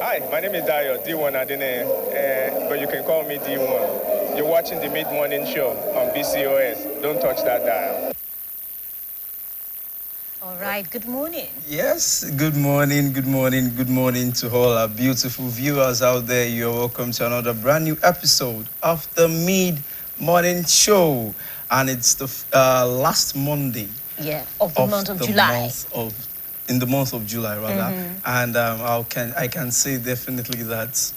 Hi, my name is Dayo, D1 Adene, but you can call me D1. You're watching the Mid-Morning Show on BCOS. Don't touch that dial. All right, good morning. Yes, good morning, good morning, good morning to all our beautiful viewers out there. You're welcome to another brand new episode of the Mid-Morning Show. And it's the last Monday of the month of July. In the month of July, rather. And I can say definitely that,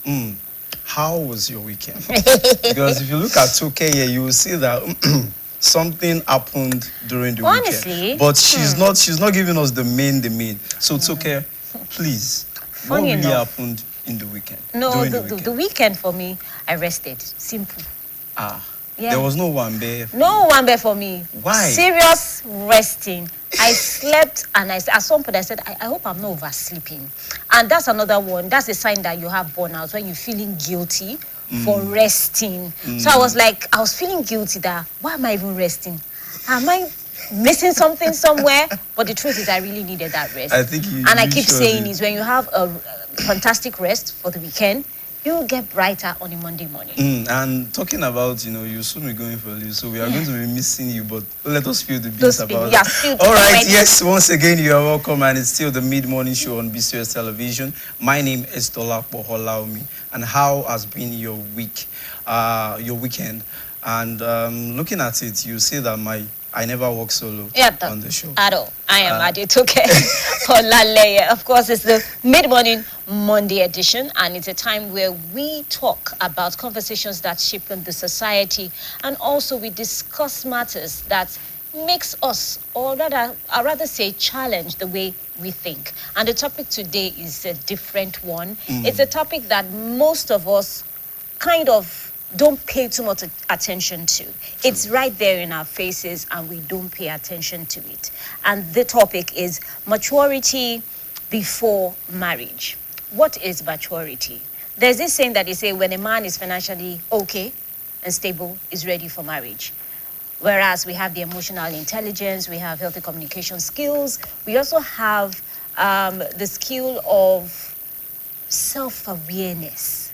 how was your weekend? Because if you look at 2K here, you will see that something happened during the weekend. But she's not giving us the main. So it's okay. Please. Funny what really enough, happened in the weekend? No, the weekend for me, I rested. Simple. Yeah. There was no Wambe. No Wambe for me. Why? Serious resting. I slept and at some point I said, I hope I'm not oversleeping. And that's another one. That's a sign that you have burnout, when you're feeling guilty for resting. So I was feeling guilty that, why am I even resting? Am I missing something somewhere? But the truth is, I really needed that rest. I think I keep saying is, when you have a fantastic rest for the weekend, you'll get brighter on a Monday morning. And talking about, you soon be going for leave, so we are going to be missing you, but let us feel the beats about it. All right, yes, once again, you are welcome, and it's still the Mid-Morning Show on BCOS Television. My name is Dolapo Holaumi, and how has been your weekend? And looking at it, you see that I never work solo on the show. At all. I am Adetoke Olaleye. Of course, it's the Mid-Morning Monday edition, and it's a time where we talk about conversations that shape the society, and also we discuss matters that makes us, or rather say, challenge the way we think. And the topic today is a different one. It's a topic that most of us kind of don't pay too much attention to. It's right there in our faces, and we don't pay attention to it. And the topic is maturity before marriage. What is maturity? There's this saying that they say, when a man is financially okay and stable, is ready for marriage. Whereas we have the emotional intelligence, we have healthy communication skills, we also have the skill of self-awareness.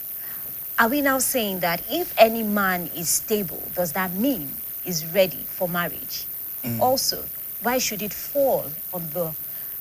Are we now saying that if any man is stable, does that mean he's ready for marriage? Also, why should it fall on the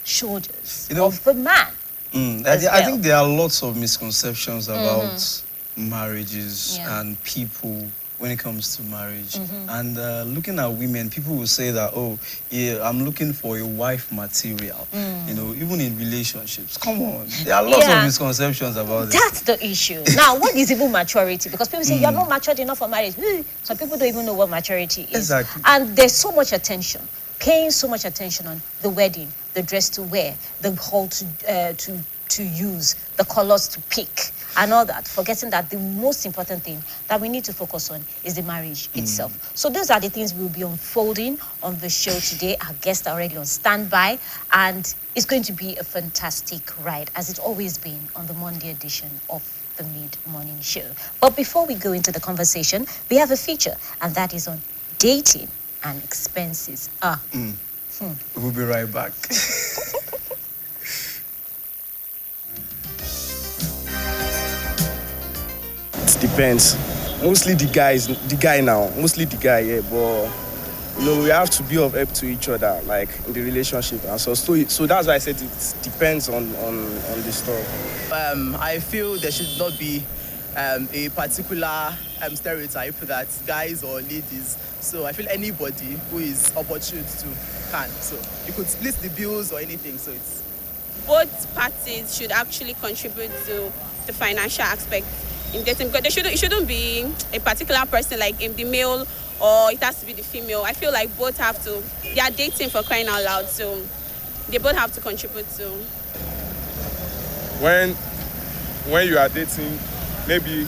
shoulders of the man? I think there are lots of misconceptions about marriages and people when it comes to marriage. And looking at women, people will say that, oh, yeah, I'm looking for a wife material. Even in relationships. Come on. There are lots of misconceptions about this. That's the issue. Now, what is even maturity? Because people say, you're not matured enough for marriage. Some people don't even know what maturity is. Exactly. And there's so much attention, paying so much attention on the wedding, the dress to wear, the hall to use, the colors to pick, and all that, forgetting that the most important thing that we need to focus on is the marriage itself. So those are the things we'll be unfolding on the show today. Our guests are already on standby, and it's going to be a fantastic ride, as it's always been on the Monday edition of the Mid-Morning Show. But before we go into the conversation, we have a feature, and that is on dating and expenses. We'll be right back. It depends. Mostly the guy now. Mostly the guy, yeah. But we have to be of help to each other, like in the relationship. And so that's why I said it depends on the stuff. I feel there should not be a particular stereotype that guys or ladies. So I feel anybody who is opportune to can. So you could split the bills or anything. So it's both parties should actually contribute to the financial aspect in dating, because it shouldn't be a particular person, like the male, or it has to be the female. I feel like both have to. They are dating, for crying out loud, so they both have to contribute to. When you are dating, maybe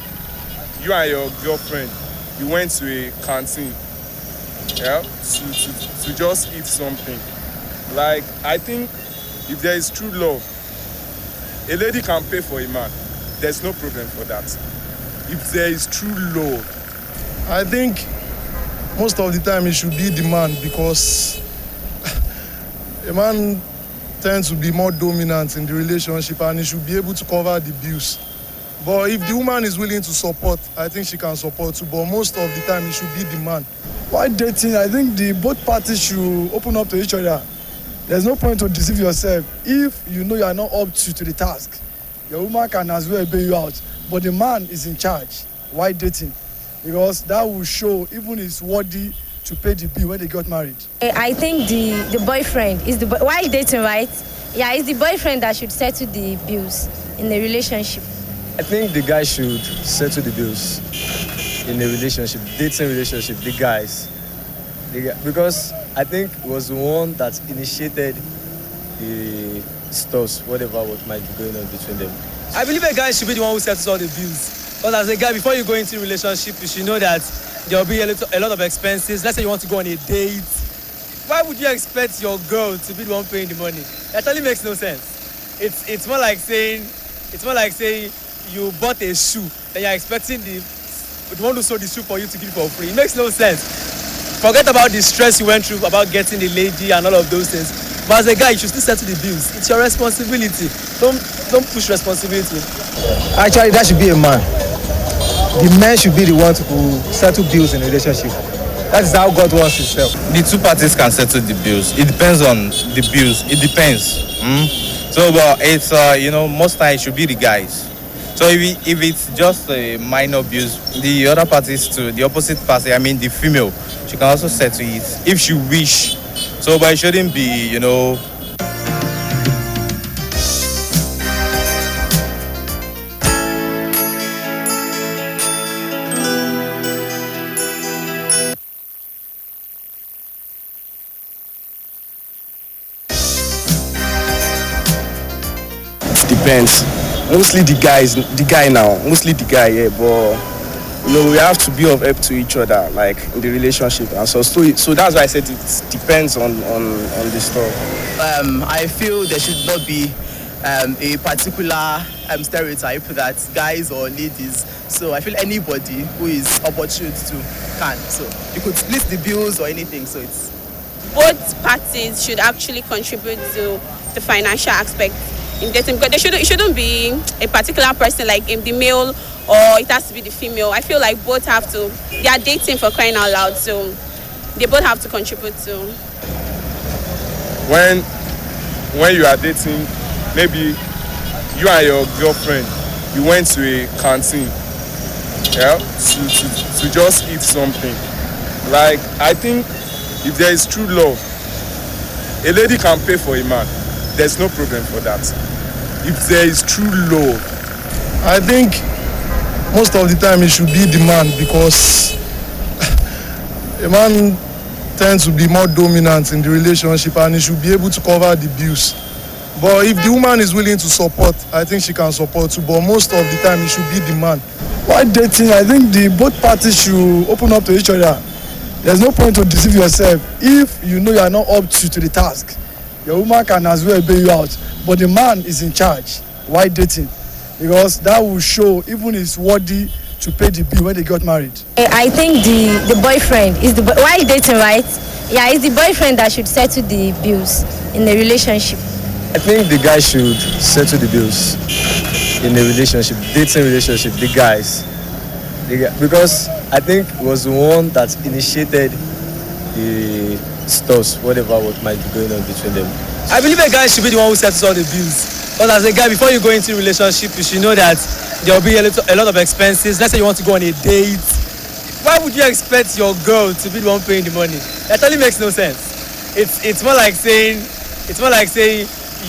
you and your girlfriend, you went to a canteen, to just eat something. Like, I think if there is true love, a lady can pay for a man. There's no problem for that. If there is true love, I think most of the time it should be the man, because a man tend to be more dominant in the relationship and he should be able to cover the bills. But if the woman is willing to support, I think she can support too. But most of the time, it should be the man. While dating, I think both parties should open up to each other. There's no point to deceive yourself. If you know you are not up to the task, your woman can as well bail you out. But the man is in charge while dating, because that will show even he's worthy to pay the bill when they got married. I think the boyfriend is while dating, right? Yeah, it's the boyfriend that should settle the bills in the relationship. I think the guy should settle the bills in a relationship, dating relationship, the guys. Because I think it was the one that initiated the stuff, whatever what might be going on between them. I believe a guy should be the one who settles all the bills. Because as a guy, before you go into a relationship, you should know that there will be a lot of expenses. Let's say you want to go on a date. Why would you expect your girl to be the one paying the money? That totally makes no sense. It's more like saying you bought a shoe and you're expecting the one who sold the shoe for you to give it for free. It makes no sense. Forget about the stress you went through about getting the lady and all of those things. But as a guy, you should still settle the bills. It's your responsibility. Don't push responsibility. Actually, that should be a man. The man should be the one to settle bills in a relationship. That is how God wants himself. The two parties can settle the bills. It depends on the bills. It depends. So, but it's most times it should be the guys. So if it's just a minor bills, the other parties to the opposite party, I mean the female, she can also settle it if she wish. So, but it shouldn't be, Depends. Mostly the guy now. Mostly the guy, yeah. But we have to be of help to each other, like in the relationship. And so that's why I said it depends on the stuff. I feel there should not be a particular stereotype that guys or ladies. So I feel anybody who is opportune to can. So you could split the bills or anything. So it's both parties should actually contribute to the financial aspect in dating, because it shouldn't be a particular person like the male or it has to be the female. I feel like both have to. They are dating, for crying out loud, so they both have to contribute to. When you are dating, maybe you and your girlfriend, you went to a canteen, yeah, to just eat something. Like, I think if there is true love, a lady can pay for a man. There's no problem for that. If there is true love, I think most of the time it should be the man, because a man tends to be more dominant in the relationship and he should be able to cover the bills. But if the woman is willing to support, I think she can support too. But most of the time it should be the man. While dating, I think both parties should open up to each other. There's no point to deceive yourself. If you know you are not up to the task, your woman can as well bail you out. But the man is in charge while dating, because that will show even he's worthy to pay the bill when they got married. I think the boyfriend is while dating, right? Yeah, it's the boyfriend that should settle the bills in the relationship. I think the guy should settle the bills in a relationship, dating relationship, the guys. Because I think it was the one that initiated the stuff, whatever what might be going on between them. I believe a guy should be the one who settles all the bills. Because as a guy, before you go into a relationship, you should know that there will be a lot of expenses. Let's say you want to go on a date. Why would you expect your girl to be the one paying the money? That totally makes no sense. It's more like saying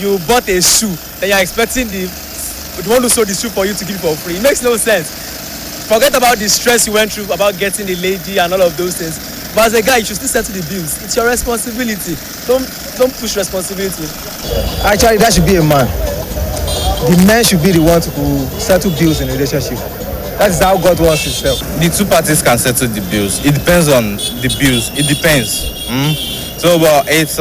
you bought a shoe and you're expecting the one who sold the shoe for you to give it for free. It makes no sense. Forget about the stress you went through about getting the lady and all of those things. But as a guy, you should still settle the bills. It's your responsibility. Don't push responsibility. Actually, that should be a man. The man should be the one to settle bills in a relationship. That is how God wants himself. The two parties can settle the bills. It depends on the bills. It depends. So, but it's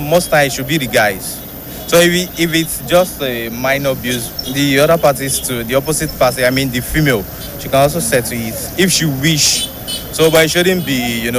most times it should be the guys. So if it's just a minor bills, the other parties to the opposite party, I mean the female, she can also settle it if she wish. So, but it shouldn't be,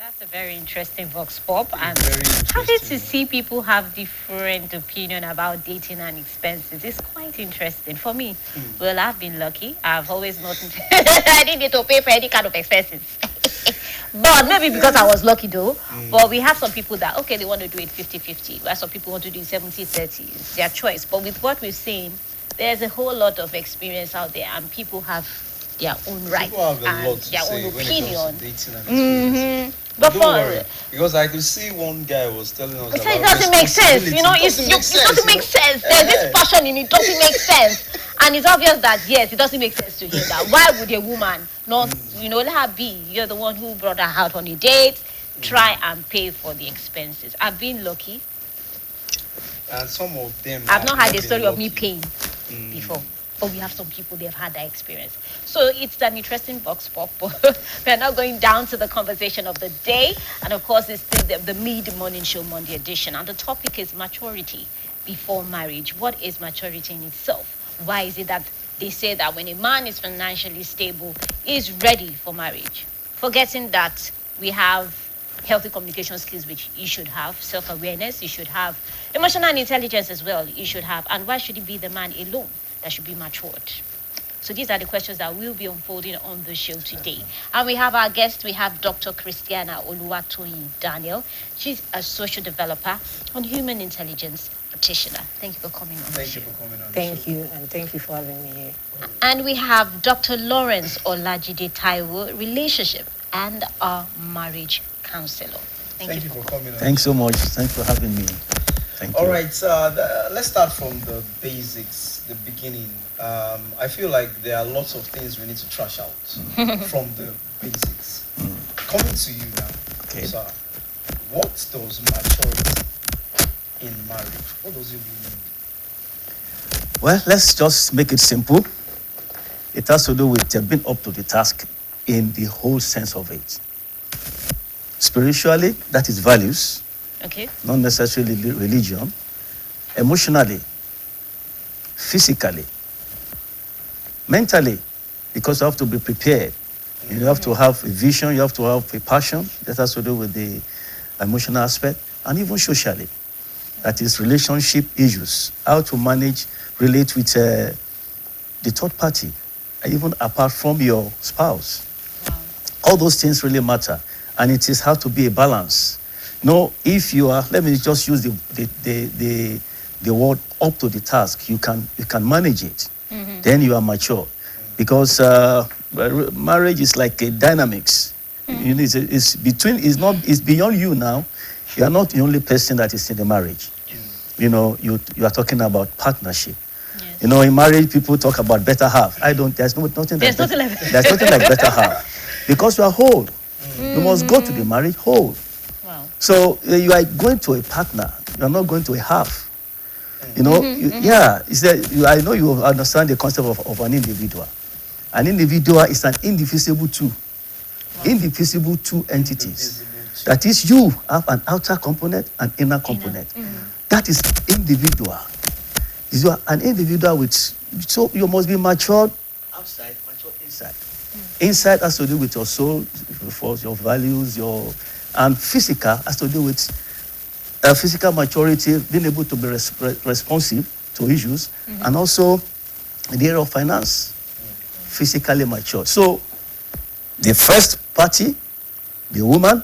That's a very interesting vox pop, and Very happy interesting. to see people have different opinion about dating and expenses. It's quite interesting for me. Well, I've been lucky. I've always not. I didn't need to pay for any kind of expenses. But maybe because I was lucky though. But we have some people that okay, they want to do it 50-50. While some people want to do it 70-30. It's their choice. But with what we've seen, there's a whole lot of experience out there, and people have their own rights People have a lot and to their say own when it comes opinion. to dating and experience. But Don't worry, because I could see one guy was telling us It about doesn't make sense, you know. It doesn't make sense. There's this passion in it. Doesn't make sense, and it's obvious that yes, it doesn't make sense to him. That why would a woman not, let her be? You're the one who brought her out on a date. Try and pay for the expenses. I've been lucky. And some of them. I've not had a been story of me lucky. paying before. But we have some people, they've had that experience. So it's an interesting box pop. We're now going down to the conversation of the day. And of course, it's still the mid-morning show Monday edition. And the topic is maturity before marriage. What is maturity in itself? Why is it that they say that when a man is financially stable, he's ready for marriage? Forgetting that we have healthy communication skills, which you should have, self-awareness, you should have emotional intelligence as well, you should have. And why should it be the man alone that should be matured? So these are the questions that will be unfolding on the show today. And we have our guest, we have Dr. Christiana Oluwatoyin Daniel. She's a social developer and human intelligence practitioner. Thank you for coming on the show. Thank you for coming on. Thank you, and thank you for having me here. And we have Dr. Lawrence Olajide Taiwo, relationship and a marriage counselor. Thank you for coming on. Thanks so much. Thanks for having me. Thank you. All right, let's start from the basics, the beginning. I feel like there are lots of things we need to trash out from the basics. Coming to you now, Okay. sir, what does maturity in marriage, what does it really mean? Well, let's just make it simple. It has to do with being up to the task in the whole sense of it. Spiritually, that is values, Okay. not necessarily religion. Emotionally, physically, mentally, because you have to be prepared. You have to have a vision, you have to have a passion. That has to do with the emotional aspect. And even socially, that is relationship issues, how to manage, relate with the third party, even apart from your spouse. All those things really matter. And it is how to be a balance. No, if you are, let me just use the word up to the task, you can manage it. Then you are mature. Because marriage is like a dynamics. You know, it's beyond you now. You are not the only person that is in the marriage. You know, you are talking about partnership. Yes. You know, in marriage, people talk about better half. There's nothing like better half. Because you are whole. You must go to the marriage whole. Wow. So you are going to a partner. You are not going to a half. You know, I know you understand the concept of an individual. An individual is an indivisible two. Indivisible two entities. That is, you have an outer component and inner component. That is individual. You are an individual so you must be matured outside, matured inside. Inside has to do with your soul, your values, and physical has to do with physical maturity, being able to be responsive to issues, and also in the area of finance, physically mature. So the first party, the woman,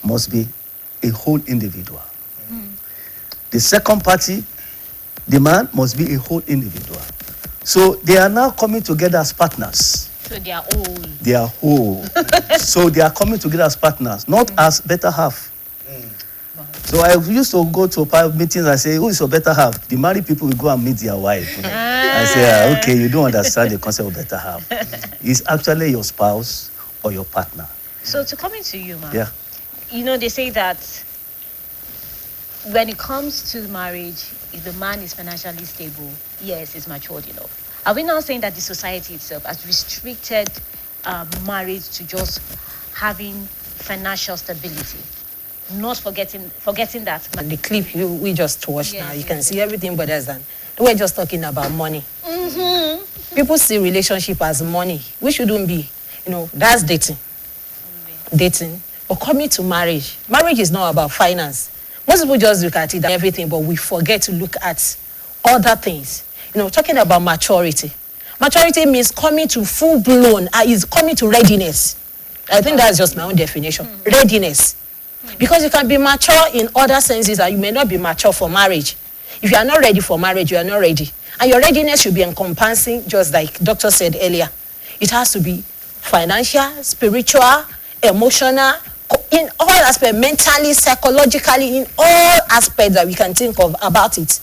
must be a whole individual. The second party, the man, must be a whole individual. So they are now coming together as partners. So they are all. They are whole. So they are coming together as partners, not as better half. So I used to go to private meetings and say, who is your better half? The married people will go and meet their wife. I say, okay, you don't understand the concept of better half. It's actually your spouse or your partner. So to come into you, man. Yeah. You know, they say that when it comes to marriage, if the man is financially stable, yes, he's matured enough. Are we now saying that the society itself has restricted marriage to just having financial stability? Not forgetting that. The clip we just watched now, you can see everything but less than. We're just talking about money. People see relationship as money. We shouldn't be. You know, that's dating. Dating. But coming to marriage is not about finance. Most people just look at it and everything, but we forget to look at other things. Talking about maturity. Maturity means coming to full blown, is coming to readiness. I think that's just my own definition. Readiness. Because you can be mature in other senses and you may not be mature for marriage. If you are not ready for marriage, you are not ready. And your readiness should be encompassing, just like Doctor said earlier. It has to be financial, spiritual, emotional, in all aspects, mentally, psychologically, in all aspects that we can think of about it.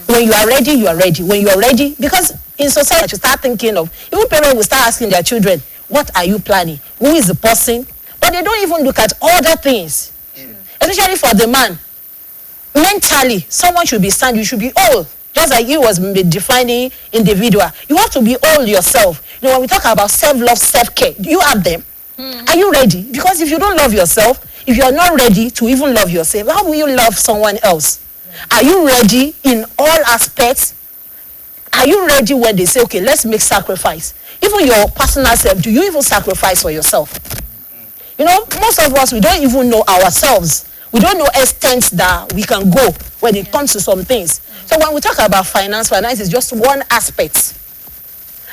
When you are ready, you are ready. When you are ready, because in society, you start thinking of, even parents will start asking their children, what are you planning? Who is the person? But they don't even look at other things. Especially for the man. Mentally, someone should be sound. You should be old. Just like he was defining individual. You have to be old yourself. When we talk about self-love, self-care, do you have them? Are you ready? Because if you don't love yourself, if you are not ready to even love yourself, how will you love someone else? Are you ready in all aspects? Are you ready when they say, okay, let's make sacrifice? Even your personal self, do you even sacrifice for yourself? Most of us, we don't even know ourselves. We don't know extent that we can go when it comes to some things. So when we talk about finance is just one aspect.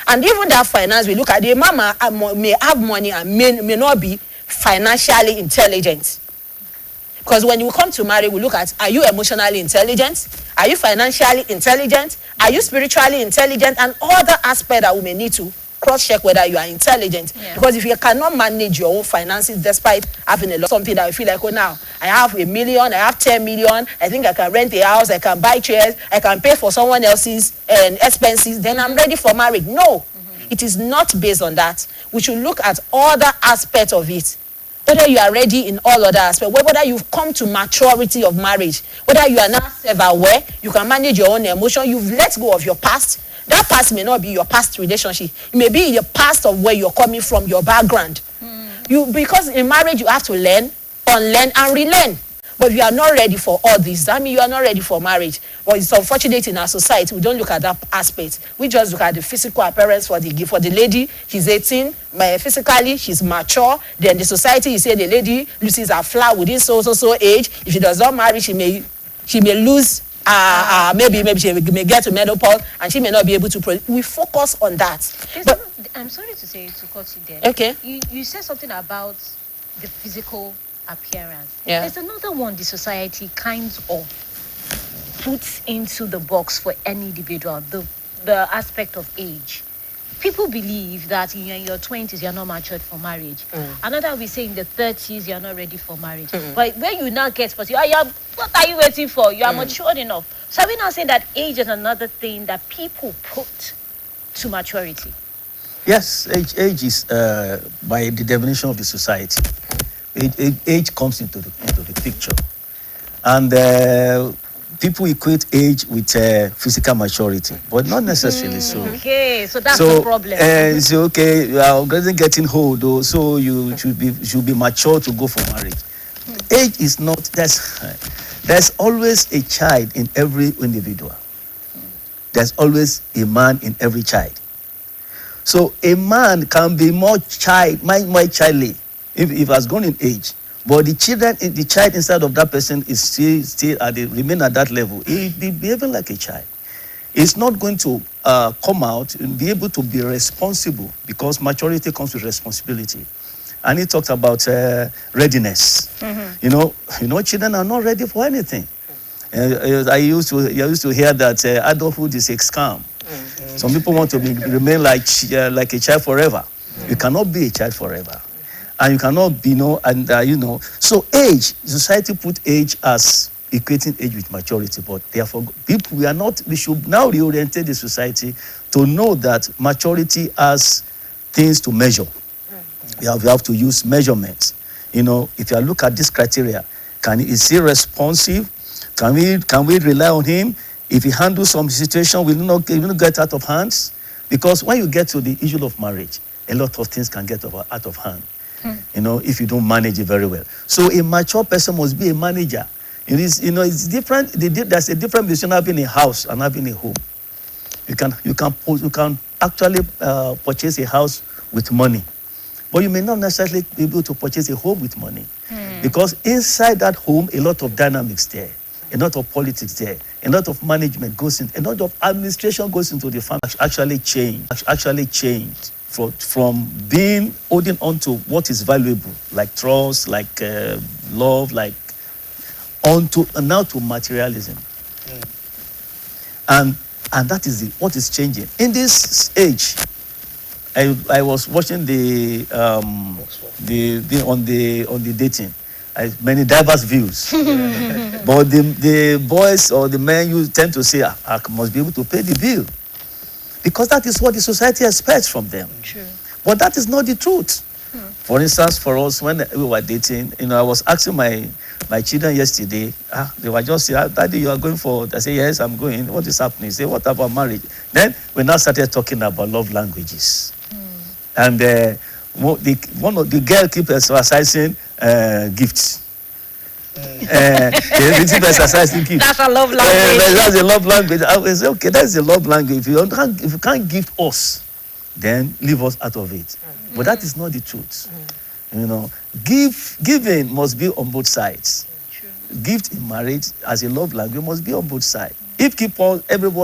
And even that finance, we look at the mama may have money and may not be financially intelligent. Because when you come to marry, we look at, are you emotionally intelligent? Are you financially intelligent? Are you spiritually intelligent? And other aspects that we may need to cross-check whether you are intelligent. Because if you cannot manage your own finances despite having something that you feel like, oh, now I have $1 million, I have 10 million, I think I can rent a house, I can buy chairs, I can pay for someone else's expenses, then I'm ready for marriage. No, it is not based on that. We should look at other aspects of it. Whether you are ready in all other aspects, whether you've come to maturity of marriage, whether you are now self-aware, you can manage your own emotion, you've let go of your past. That past may not be your past relationship. It may be the past of where you're coming from, your background. Because in marriage, you have to learn, unlearn, and relearn. But if you are not ready for all this, that means you are not ready for marriage. But it's unfortunate in our society, we don't look at that aspect. We just look at the physical appearance for the lady. She's 18, physically, she's mature. Then the society, you say the lady loses her flower within so age. If she does not marry, she may lose, maybe she may get to menopause and she may not be able to produce. We focus on that. But I'm sorry to cut you there. Okay. You said something about the physical appearance. Yeah. There's another one the society kind of puts into the box for any individual, the aspect of age. People believe that in your 20s you're not matured for marriage. Another we say in the 30s you're not ready for marriage. But when you now get what are you waiting for? You are matured enough. So are we now saying that age is another thing that people put to maturity? Yes, age is by the definition of the society. Age comes into the picture, and people equate age with physical maturity, but not necessarily so. Okay, so that's the problem. So okay, you are getting old, though, so you should be mature to go for marriage. Age is not. There's always a child in every individual. There's always a man in every child. So a man can be more childly if has gone in age, but the child inside of that person is still remain at that level. He'll be behaving like a child. It's not going to come out and be able to be responsible, because maturity comes with responsibility. And he talked about readiness. Children are not ready for anything. I used to hear that adulthood is a scam. Some people want to remain like a child forever. You cannot be a child forever, and you cannot be So age, society put age as equating age with maturity, but therefore we should now reorientate the society to know that maturity has things to measure. We have to use measurements. If you look at this criteria, is he responsive? Can we rely on him? If he handles some situation, will not get out of hands? Because when you get to the issue of marriage, a lot of things can get out of hand. If you don't manage it very well. So a mature person must be a manager. It's different. There's a difference between having a house and having a home. You can actually purchase a house with money, but you may not necessarily be able to purchase a home with money. Because inside that home, a lot of dynamics there, a lot of politics there, a lot of management goes in, a lot of administration goes into the family. Actually changed from being holding on to what is valuable, like trust, like love, like onto and now to materialism. And that is what is changing in this age. I was watching the on the dating, many diverse views, but the boys or the men you tend to say I must be able to pay the bill, because that is what the society expects from them. True. But that is not the truth. For instance, for us when we were dating, I was asking my children yesterday, they were just saying, Daddy, you are going for, I say, yes, I'm going. What is happening? Say, what about marriage? Then we now started talking about love languages. And one of the girl keep exercising gifts. They keep exercising gifts. That's a love language. That's a love language. I say, okay, that's a love language. If you can't gift us, then leave us out of it. But that is not the truth. Giving must be on both sides. Gift in marriage as a love language must be on both sides. If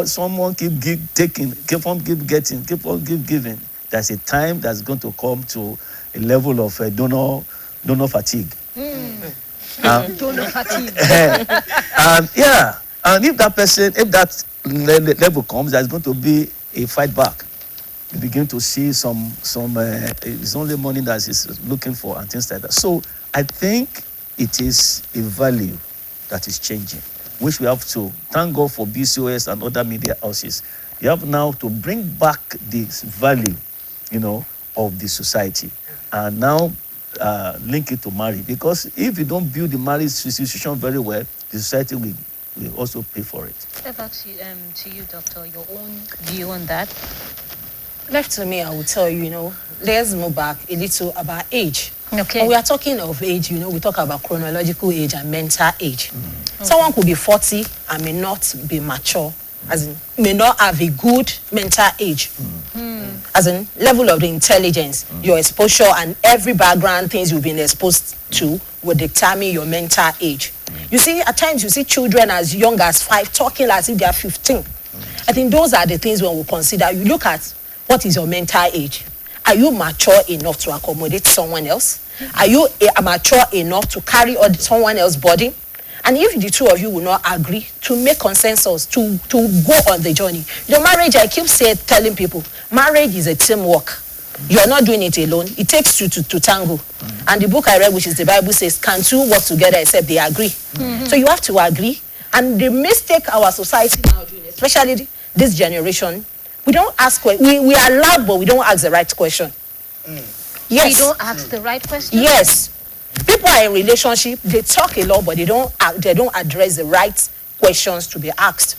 someone keep taking, keep on getting, keep on giving, there's a time that's going to come to a level of donor fatigue. Donor fatigue. And if that level comes, there's going to be a fight back. You begin to see some it's only money that is looking for and things like that. So I think it is a value that is changing, which we have to thank God for BCOS and other media houses. You have now to bring back this value, of the society, and now link it to marriage. Because if you don't build the marriage institution very well, the society will also pay for it. Back to you, Doctor, your own view on that. Left to me, I will tell you, let's move back a little about age. Okay. When we are talking of age, we talk about chronological age and mental age. Someone could be 40 and may not be mature, as in may not have a good mental age. As in level of the intelligence, your exposure and every background things you've been exposed to will determine your mental age. You see, at times you see children as young as 5 talking as if they are 15. I think those are the things when we consider. You look at what is your mental age. Are you mature enough to accommodate someone else? Are you mature enough to carry on someone else's body? And if the two of you will not agree to make consensus, to go on the journey. Marriage, I keep telling people, marriage is a teamwork. You're not doing it alone. It takes two to tango. And the book I read, which is the Bible, says, can two work together except they agree? So you have to agree. And the mistake our society now doing, especially this generation, we don't ask, we are loud, but we don't ask the right question. Yes. We don't ask the right question? Yes. People are in relationship, they talk a lot, but they don't address the right questions to be asked.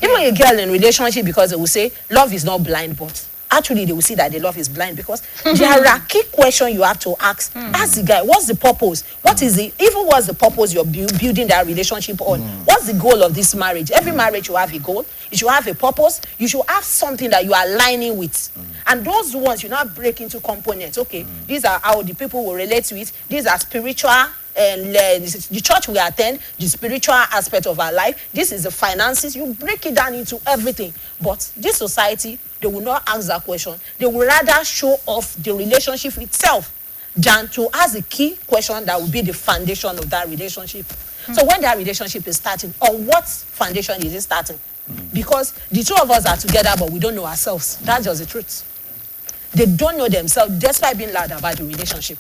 Even a girl in relationship, because they will say, love is not blind, but actually they will see that the love is blind, because there are key questions you have to ask. Ask the guy, what's the purpose? What's the purpose you're building that relationship on? What's the goal of this marriage? Every marriage you have a goal. You should have a purpose. You should have something that you are aligning with. And those ones you now break into components. Okay, these are how the people will relate to it. These are spiritual, and the church we attend, the spiritual aspect of our life. This is the finances. You break it down into everything. But this society, they will not ask that question. They will rather show off the relationship itself than to ask the key question that will be the foundation of that relationship. So when that relationship is starting, on what foundation is it starting? Because the two of us are together, but we don't know ourselves. That's just the truth. They don't know themselves, despite being loud about the relationship.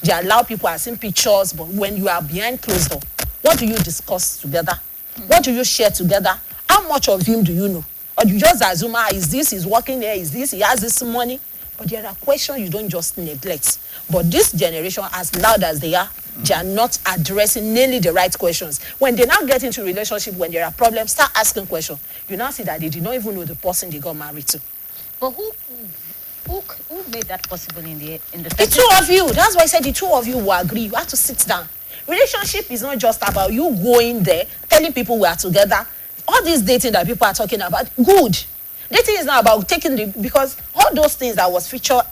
They allow people to see pictures, but when you are behind closed door, what do you discuss together? What do you share together? How much of him do you know? Or you just assume, he's working there, he has this money? But there are questions you don't just neglect. But this generation, as loud as they are not addressing nearly the right questions. When they now get into relationship, when there are problems, start asking questions. You now see that they did not even know the person they got married to. But who made that possible in the The two of you. That's why I said the two of you will agree. You have to sit down. Relationship is not just about you going there, telling people we are together. All this dating that people are talking about, good. Dating is not about taking because all those things that was featured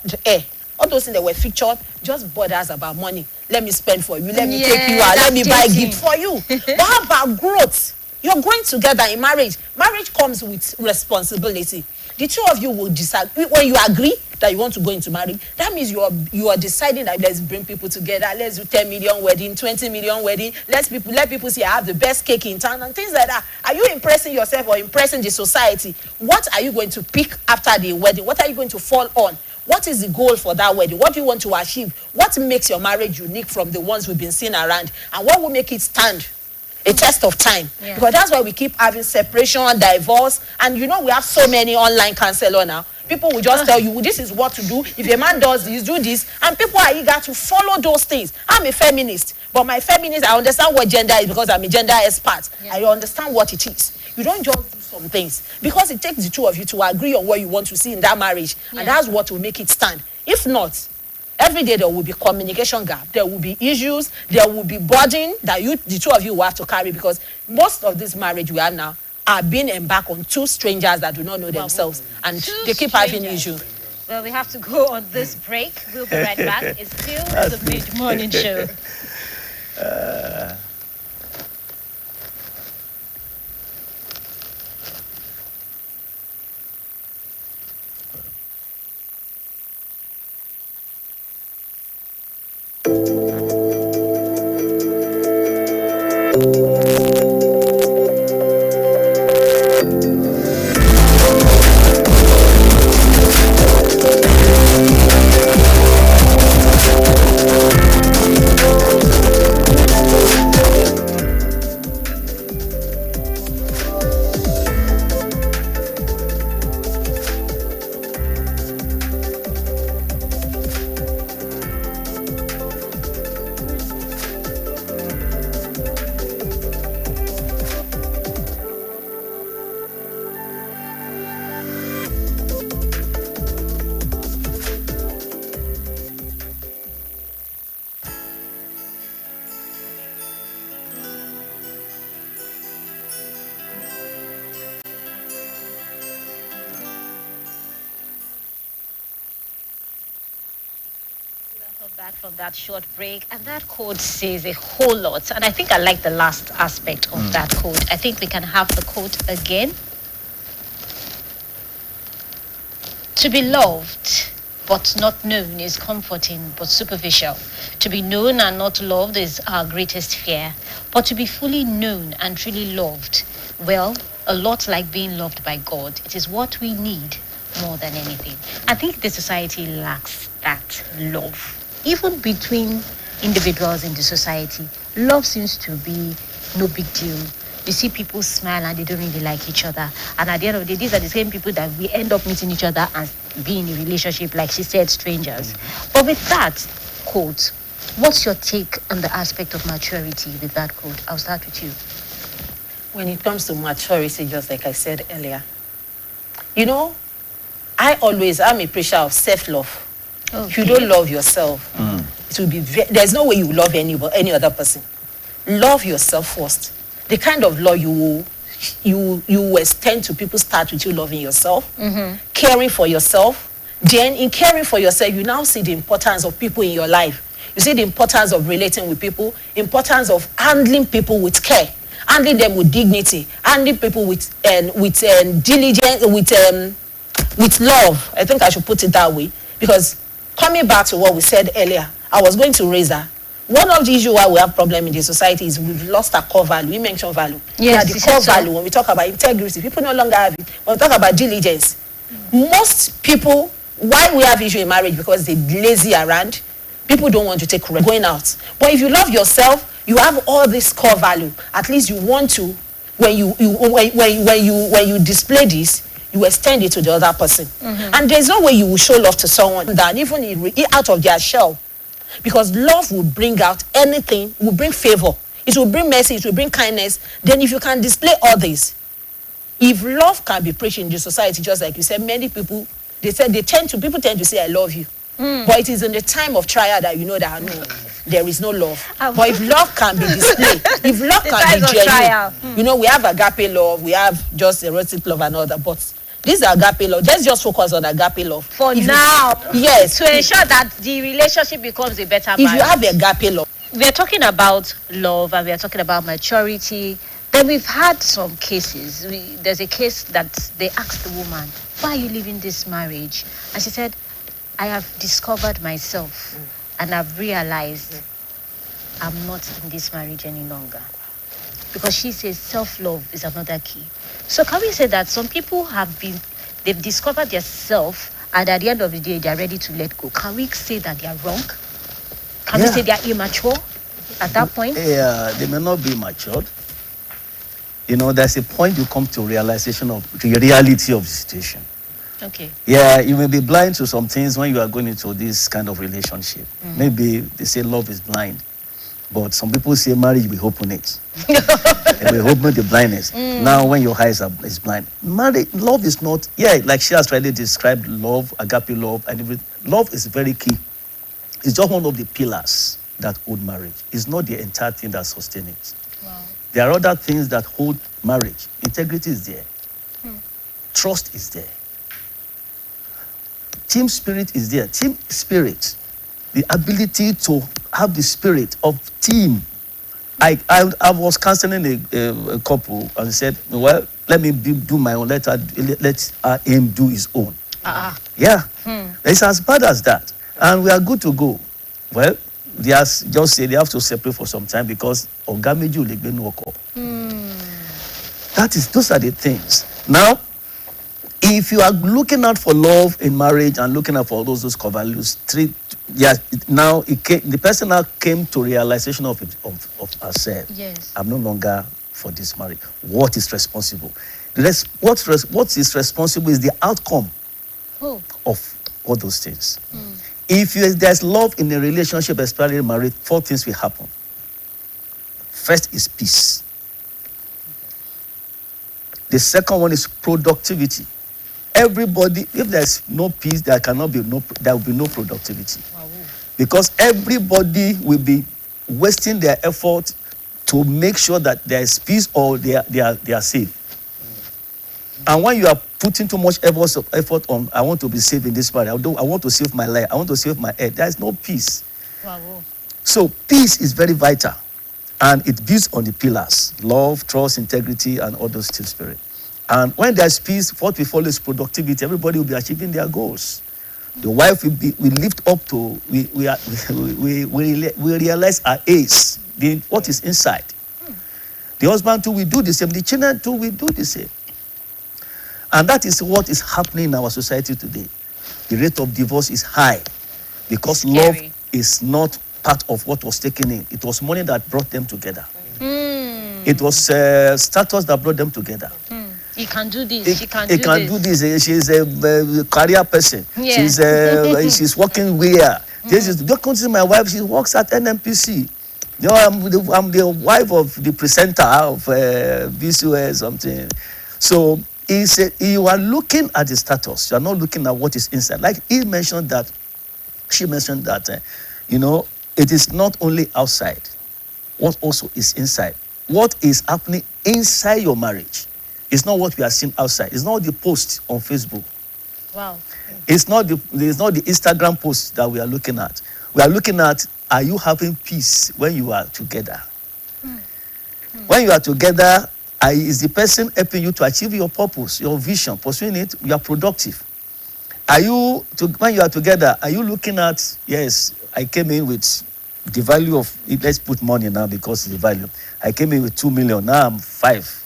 all those things that were featured just bothers about money. Let me spend for you, let me take you Yeah, out, let that's me buy a dating. gift for you. But how about growth? You're going together in marriage. Marriage comes with responsibility. The two of you will decide when you agree that you want to go into marriage. That means you are deciding that let's bring people together. Let's do 10 million wedding, 20 million wedding. Let people see I have the best cake in town and things like that. Are you impressing yourself or impressing the society? What are you going to pick after the wedding? What are you going to fall on? What is the goal for that wedding? What do you want to achieve? What makes your marriage unique from the ones we've been seeing around? And what will make it stand a test of time? Yeah. Because that's why we keep having separation, divorce, and we have so many online counselor now. People will just tell you this is what to do. If a man does this, do this, and people are eager to follow those things. I'm a feminist, but my feminist, I understand what gender is because I'm a gender expert. Yeah. I understand what it is. You don't just do some things because it takes the two of you to agree on what you want to see in that marriage, and that's what will make it stand. If not, every day there will be communication gap, there will be issues, there will be burden that the two of you will have to carry, because most of this marriage we have now are being embarked on two strangers that do not know themselves, and they keep having issues. Well, we have to go on this break. We'll be right back. It's still the mid-morning show. Back from that short break, and that code says a whole lot, and I think I like the last aspect of that code. I think we can have the quote again. To be loved but not known is comforting but superficial. To be known and not loved is our greatest fear. But to be fully known and truly loved, well, a lot like being loved by God, it is what we need more than anything. I think the society lacks that love. Even between individuals in the society, love seems to be no big deal. You see people smile and they don't really like each other. And at the end of the day, these are the same people that we end up meeting each other and be in a relationship, like she said, strangers. But with that quote, what's your take on the aspect of maturity with that quote? I'll start with you. When it comes to maturity, just like I said earlier, I'm a preacher of self-love. Okay. If you don't love yourself, it will be there's no way you love any other person. Love yourself first. The kind of love you will extend to people start with you loving yourself, caring for yourself. Then in caring for yourself, you now see the importance of people in your life. You see the importance of relating with people, importance of handling people with care, handling them with dignity, handling people with diligence, with love. I think I should put it that way, because coming back to what we said earlier, I was going to raise that. One of the issues why we have problem in the society is we've lost our core value. We mentioned value. Yes, the core value, when we talk about integrity, people no longer have it. When we talk about diligence, most people, why we have issue in marriage, because they lazy around. People don't want to take risk going out. But if you love yourself, you have all this core value. At least you want to, when you display this, you extend it to the other person. And there's no way you will show love to someone that even out of their shell. Because love will bring out anything, will bring favor. It will bring mercy, it will bring kindness. Then if you can display all this, if love can be preached in the society, just like you said, many people, people tend to say, I love you. But it is in the time of trial that you know that no, there is no love. But if love can be displayed, if love can be genuine, we have agape love, we have just erotic love and all that, but This is agape love. Let's just focus on agape love. For If now, yes. to ensure that the relationship becomes a better If you marriage. have agape love, We are talking about love and we are talking about maturity. Then we've had some cases. There's a case that they asked the woman, why are you leaving this marriage? And she said, I have discovered myself and I've realized I'm not in this marriage any longer. Because she says self-love is another key. So can we say that some people they've discovered their self and at the end of the day, they're ready to let go? Can we say that they are wrong? Can we say they are immature at that point? Yeah, they may not be matured. You know, there's a point you come to realization of the reality of the situation. Okay. Yeah, you may be blind to some things when you are going into this kind of relationship. Maybe they say love is blind, but some people say marriage will open it. It will open the blindness. Now, when your eyes is blind, marriage, love is not. Yeah, like she has already described love, agape love, and everything. Love is very key. It's just one of the pillars that hold marriage. It's not the entire thing that sustains it. Wow. There are other things that hold marriage. Integrity is there. Trust is there. Team spirit is there. Team spirit, the ability to have the spirit of team. I was counseling a couple and said, well, let me do my own. Let him do his own. Yeah, it's as bad as that. And we are good to go. Well, they just say they have to separate for some time because Ogameji will be no call. Those are the things. Now, if you are looking out for love in marriage and looking out for all those core values, the person now came to realization of herself. Yes. I'm no longer for this marriage. What is responsible? What is responsible is the outcome of all those things. If there's love in a relationship, especially in marriage, 4 things will happen. First is peace. The second one is productivity. Everybody, if there's no peace, there will be no productivity. Because everybody will be wasting their effort to make sure that there is peace or they are safe. And when you are putting too much effort on, I want to be safe in this marriage, I want to save my life, I want to save my head, there is no peace. So peace is very vital. And it builds on the pillars: love, trust, integrity, and all those still spirit. And when there's peace, what we follow is productivity. Everybody will be achieving their goals. The wife will lift up to, we realize our ace, what is inside. The husband too will do the same. The children too will do the same. And that is what is happening in our society today. The rate of divorce is high because love is not part of what was taken in. It was money that brought them together. It was status that brought them together. He can do this. She can do this. She's a career person. Yeah. She's working where? Don't consider my wife. She works at NMPC. You know, I'm the wife of the presenter of BCOS something. So you are looking at the status. You are not looking at what is inside. Like she mentioned that, it is not only outside. What also is inside. What is happening inside your marriage? It's not what we are seeing outside. It's not the post on Facebook. Wow. It's not the Instagram post that we are looking at. We are looking at, are you having peace when you are together? When you are together, is the person helping you to achieve your purpose, your vision, pursuing it? You are productive. When you are together, are you looking at, yes, I came in with the value of, let's put money now because it's the value. I came in with 2 million, now I'm 5.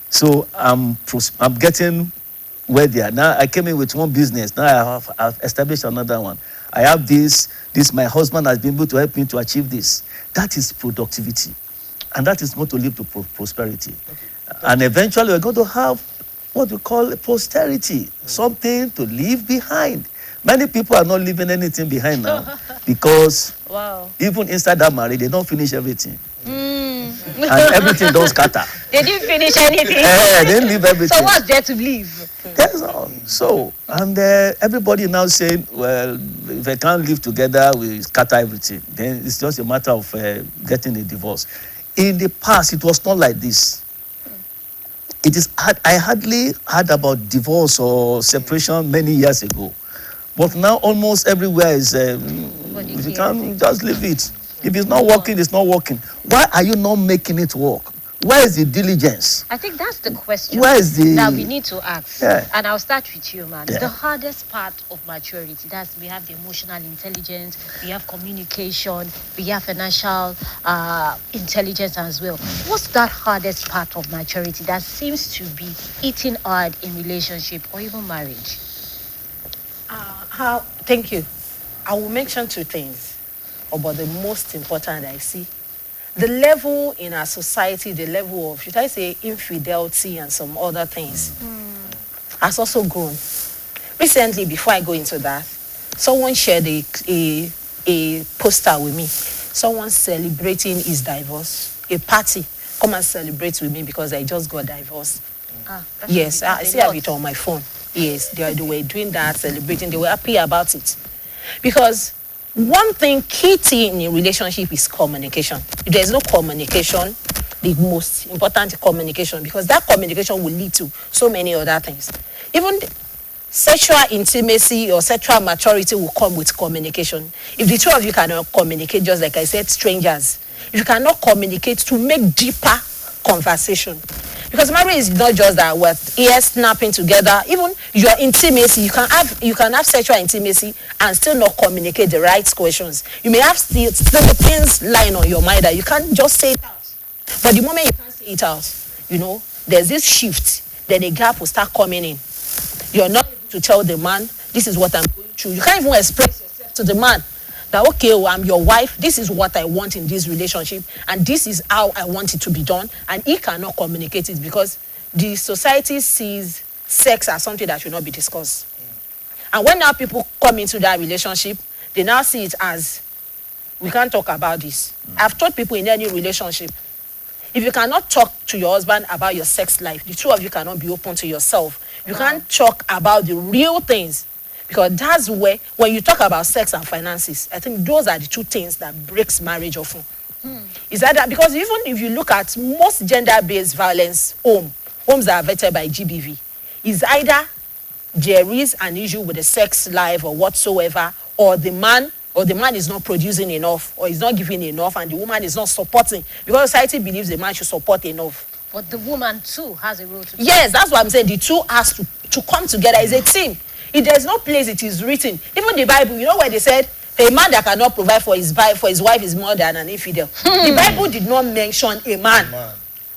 So I'm getting where they are. Now I came in with one business. Now I've established another one. I have this, my husband has been able to help me to achieve this. That is productivity. And that is going to lead to prosperity. And eventually we're going to have what we call posterity, something to leave behind. Many people are not leaving anything behind now because even inside that marriage, they don't finish everything. And everything don't scatter. They didn't finish anything. They didn't leave everything. So what's there to leave? That's all. So, and everybody now saying, well, if they can't live together, we scatter everything. Then it's just a matter of getting a divorce. In the past, it was not like this. It is I hardly heard about divorce or separation many years ago. But now almost everywhere is, you can just leave it. If it's not working, it's not working. Why are you not making it work? Where is the diligence? I think that's the question Where is the... that we need to ask. Yeah. And I'll start with you, man. Yeah. The hardest part of maturity, that's we have the emotional intelligence, we have communication, we have financial intelligence as well. What's that hardest part of maturity that seems to be eating hard in relationship or even marriage? Thank you. I will mention two things about the most important I see. The level in our society, the level of, should I say, infidelity and some other things, has also grown. Recently, before I go into that, someone shared a poster with me. Someone celebrating his divorce. A party. Come and celebrate with me because I just got divorced. Yes, I still have it on my phone. Yes, they were doing that, celebrating. They were happy about it. Because one thing, key thing in a relationship is communication. If there's no communication, the most important communication, because that communication will lead to so many other things. Even sexual intimacy or sexual maturity will come with communication. If the two of you cannot communicate, just like I said, strangers, if you cannot communicate to make deeper conversation. Because marriage is not just that we're ears snapping together. Even your intimacy, you can have sexual intimacy and still not communicate the right questions. You may have still things lying on your mind that you can't just say it out. But the moment you can't say it out, there's this shift. Then a gap will start coming in. You're not able to tell the man, this is what I'm going through. You can't even express yourself to the man that, okay, well, I'm your wife, this is what I want in this relationship, and this is how I want it to be done, and he cannot communicate it because the society sees sex as something that should not be discussed. And when now people come into that relationship, they now see it as, we can't talk about this. I've told people in any relationship, if you cannot talk to your husband about your sex life, the two of you cannot be open to yourself. You can't talk about the real things. Because that's where, when you talk about sex and finances, I think those are the two things that breaks marriage often. Is that because even if you look at most gender-based violence homes that are vetted by GBV, is either there is an issue with the sex life or whatsoever, or the man is not producing enough, or is not giving enough, and the woman is not supporting. Because society believes the man should support enough. But the woman too has a role to play. Yes, that's what I'm saying. The two has to come together as a team. If there's no place it is written, even the Bible, you know where they said, a man that cannot provide for his wife is more than an infidel. The Bible did not mention a man.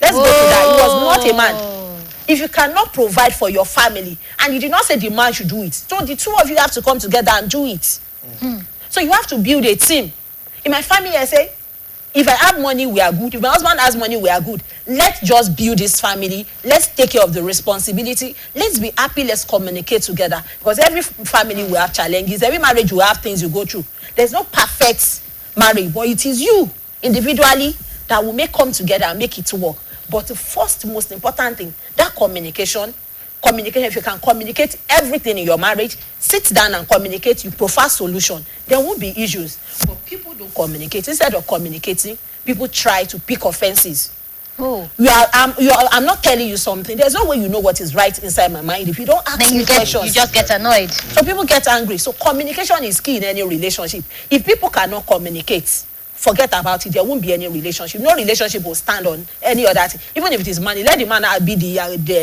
Let's go to that. He was not a man. If you cannot provide for your family, and you did not say the man should do it, so the two of you have to come together and do it. So you have to build a team. In my family, I say, if I have money, we are good. If my husband has money, we are good. Let's just build this family. Let's take care of the responsibility. Let's be happy. Let's communicate together. Because every family will have challenges. Every marriage will have things you go through. There's no perfect marriage, but it is you individually that will come together and make it work. But the first most important thing, that communication, if you can communicate everything in your marriage, sit down and communicate, you prefer solution, there won't be issues. But people don't communicate. Instead of communicating, people try to pick offenses. I'm not telling you something. There's no way you know what is right inside my mind if you don't ask me questions. You just get annoyed. So people get angry. So communication is key in any relationship. If people cannot communicate, forget about it. There won't be any relationship. No relationship will stand on any other thing. Even if it is money, let the man be the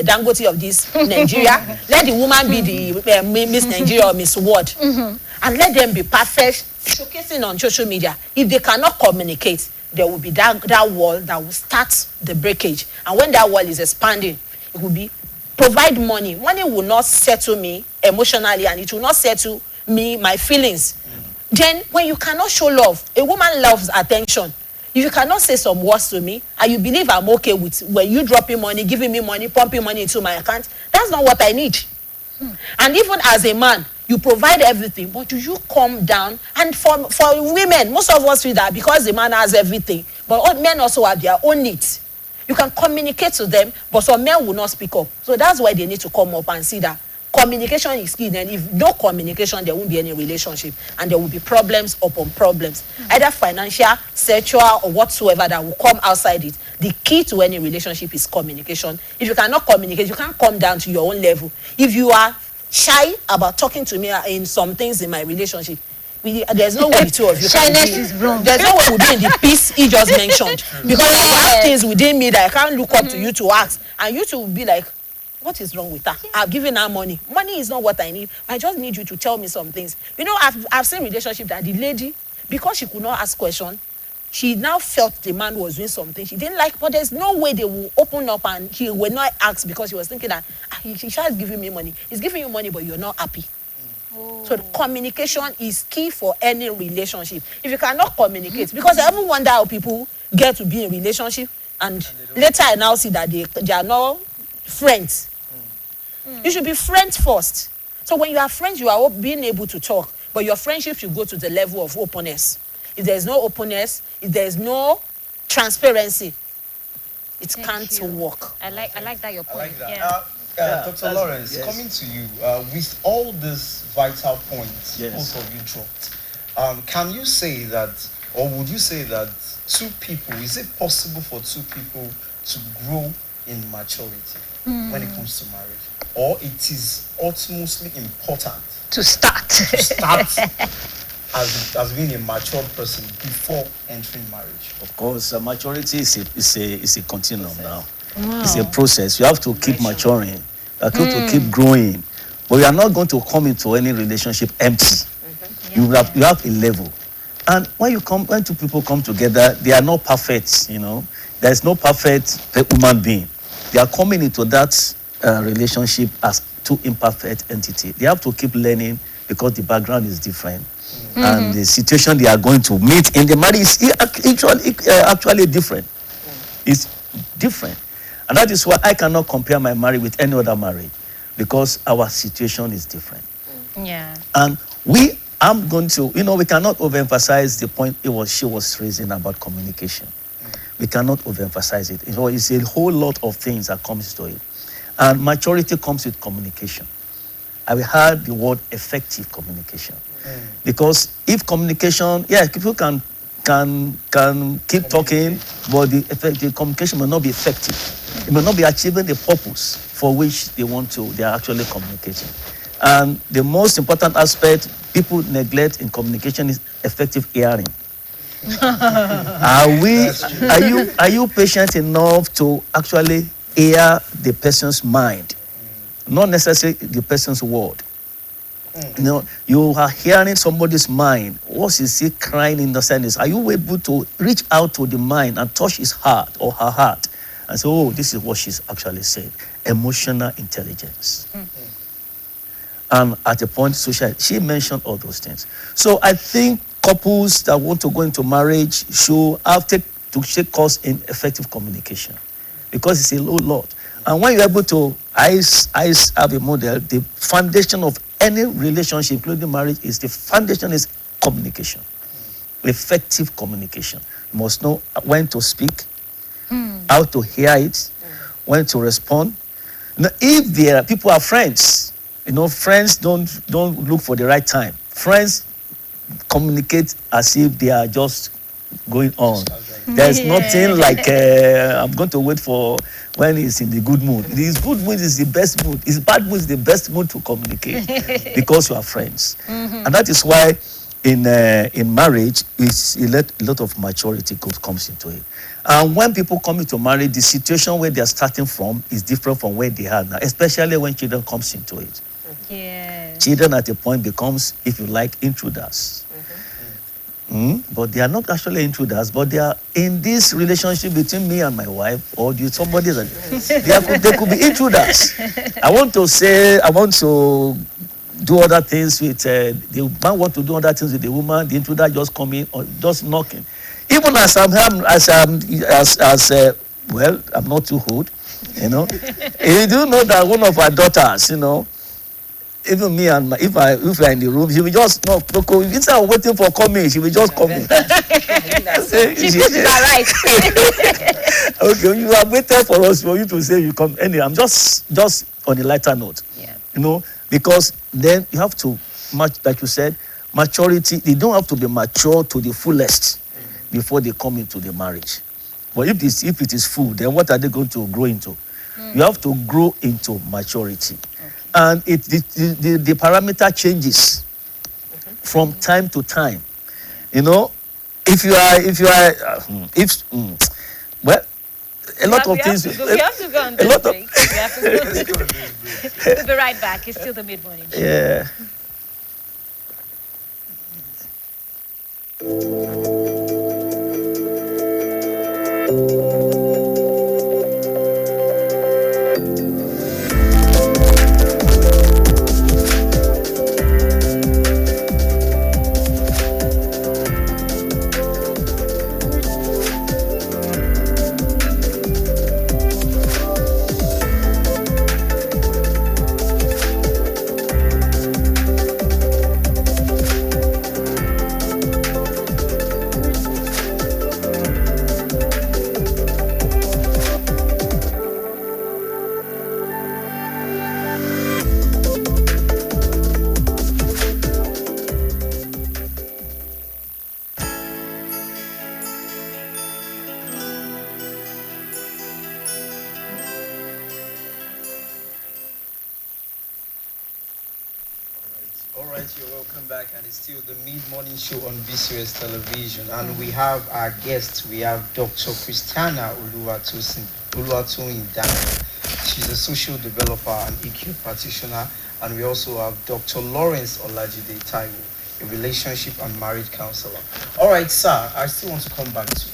Dangote of this Nigeria. Let the woman be the Miss Nigeria or Miss World. And let them be perfect, showcasing on social media. If they cannot communicate, there will be that wall that will start the breakage. And when that wall is expanding, it will be provide money. Money will not settle me emotionally, and it will not settle me, my feelings. Then when you cannot show love, a woman loves attention. If you cannot say some words to me and you believe I'm okay with when you dropping money, giving me money, pumping money into my account, that's not what I need. And even as a man, you provide everything, but do you calm down? And for women, most of us feel that because the man has everything, but men also have their own needs. You can communicate to them, but some men will not speak up. So that's why they need to come up and see that Communication is key. Then if no communication, there won't be any relationship, and there will be problems upon problems, either financial, sexual, or whatsoever that will come outside it. The key to any relationship is communication. If you cannot communicate, you can't come down to your own level. If you are shy about talking to me in some things in my relationship, there's no way the two of you Shyness can is wrong. There's no way we'll be in the peace he just mentioned, because I have things within me that I can't look up to you to ask, and you two will be like, what is wrong with her? I've given her money. Money is not what I need. I just need you to tell me some things. You know, I've seen relationship that the lady, because she could not ask question, she now felt the man was doing something she didn't like, but there's no way they will open up and he will not ask, because he was thinking that he is giving me money. He's giving you money, but you're not happy. So the communication is key for any relationship. If you cannot communicate, because I even wonder how people get to be in relationship and later I now see that they are not friends. You should be friends first. So when you are friends, you are being able to talk, but your friendship should go to the level of openness. If there's no openness, if there's no transparency, it can't work. I like that your point. Dr. Lawrence, coming to you, with all these vital points both of you dropped, can you say that, or would you say that two people, is it possible for two people to grow in maturity when it comes to marriage? Or it is utmostly important to start as being a mature person before entering marriage? Of course, maturity is a continuum now. Wow. It's a process. You have to keep maturing. You have to keep growing. But you are not going to come into any relationship empty. You have a level. And when two people come together, they are not perfect, you know. There is no perfect human being. They are coming into that relationship as two imperfect entities. They have to keep learning because the background is different. And the situation they are going to meet in the marriage is actually different. It's different. And that is why I cannot compare my marriage with any other marriage, because our situation is different. Yeah. And I'm going to, we cannot overemphasize the point she was raising about communication. We cannot overemphasize it. It's a whole lot of things that comes to it. And maturity comes with communication. I heard the word effective communication. Because if communication, people can keep talking, but the communication may not be effective. It may not be achieving the purpose for which they are actually communicating. And the most important aspect people neglect in communication is effective hearing. Are you patient enough to actually hear the person's mind, not necessarily the person's word? You are hearing somebody's mind. What is he crying in the sense? Are you able to reach out to the mind and touch his heart or her heart and say, oh, this is what she's actually saying? Emotional intelligence. And at a point, she mentioned all those things. So I think couples that want to go into marriage should have to take course in effective communication, because it's a low lot. And when you're able to, I have a model, the foundation of any relationship, including marriage, the foundation is communication. Effective communication. You must know when to speak, how to hear it, when to respond. Now, if people are friends, friends don't look for the right time. Friends communicate as if they are just going on. There's nothing like I'm going to wait for when he's in the good mood. His good mood is the best mood. His bad mood is the best mood to communicate because you are friends. And that is why in marriage, it's a lot of maturity comes into it. And when people come into marriage, the situation where they are starting from is different from where they are now, especially when children comes into it. Yes. Children at a point becomes, if you like, intruders. But they are not actually intruders, but they are in this relationship between me and my wife, or somebody that they could be intruders. I want to do other things with the man want to do other things with the woman. The intruder just coming or just knocking. Even I'm not too old, you do know that one of our daughters, even me and if we're in the room, she will just knock. Instead of waiting for coming, she will just come in. She put it right. Okay, you have waited for you to say you come. Anyway, I'm just on a lighter note. Yeah. because then you have to like you said, maturity. They don't have to be mature to the fullest before they come into the marriage. But if it is full, then what are they going to grow into? You have to grow into maturity, and the parameter changes from time to time. You know, if well, a lot of things. We have to go on this break. We have to go. We'll be right back. It's still the mid-morning show. Yeah. Alright, you're welcome back, and it's still the mid-morning show on BCOS television, and we have our guest. We have Dr. Christiana Oluwatoyin Daniel. She's a social developer and EQ practitioner, and we also have Dr. Lawrence Olajide Taiwo, a relationship and marriage counselor. Alright, sir, I still want to come back to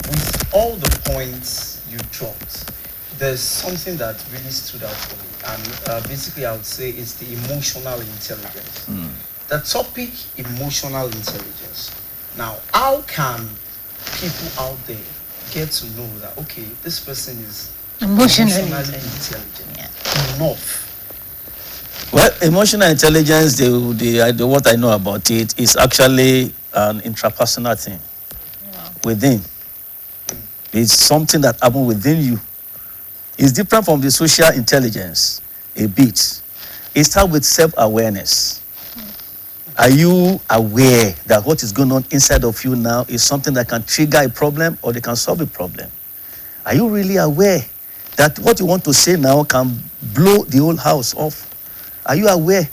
with all the points you dropped. There's something that really stood out for me, and basically I would say it's the emotional intelligence. The topic, emotional intelligence. Now, how can people out there get to know that, okay, this person is emotionally intelligent enough? Well, emotional intelligence, what I know about it is actually an intrapersonal thing. Within. It's something that happens within you. It's different from the social intelligence a bit. It starts with self-awareness. Are you aware that what is going on inside of you now is something that can trigger a problem or they can solve a problem? Are you really aware that what you want to say now can blow the whole house off? Are you aware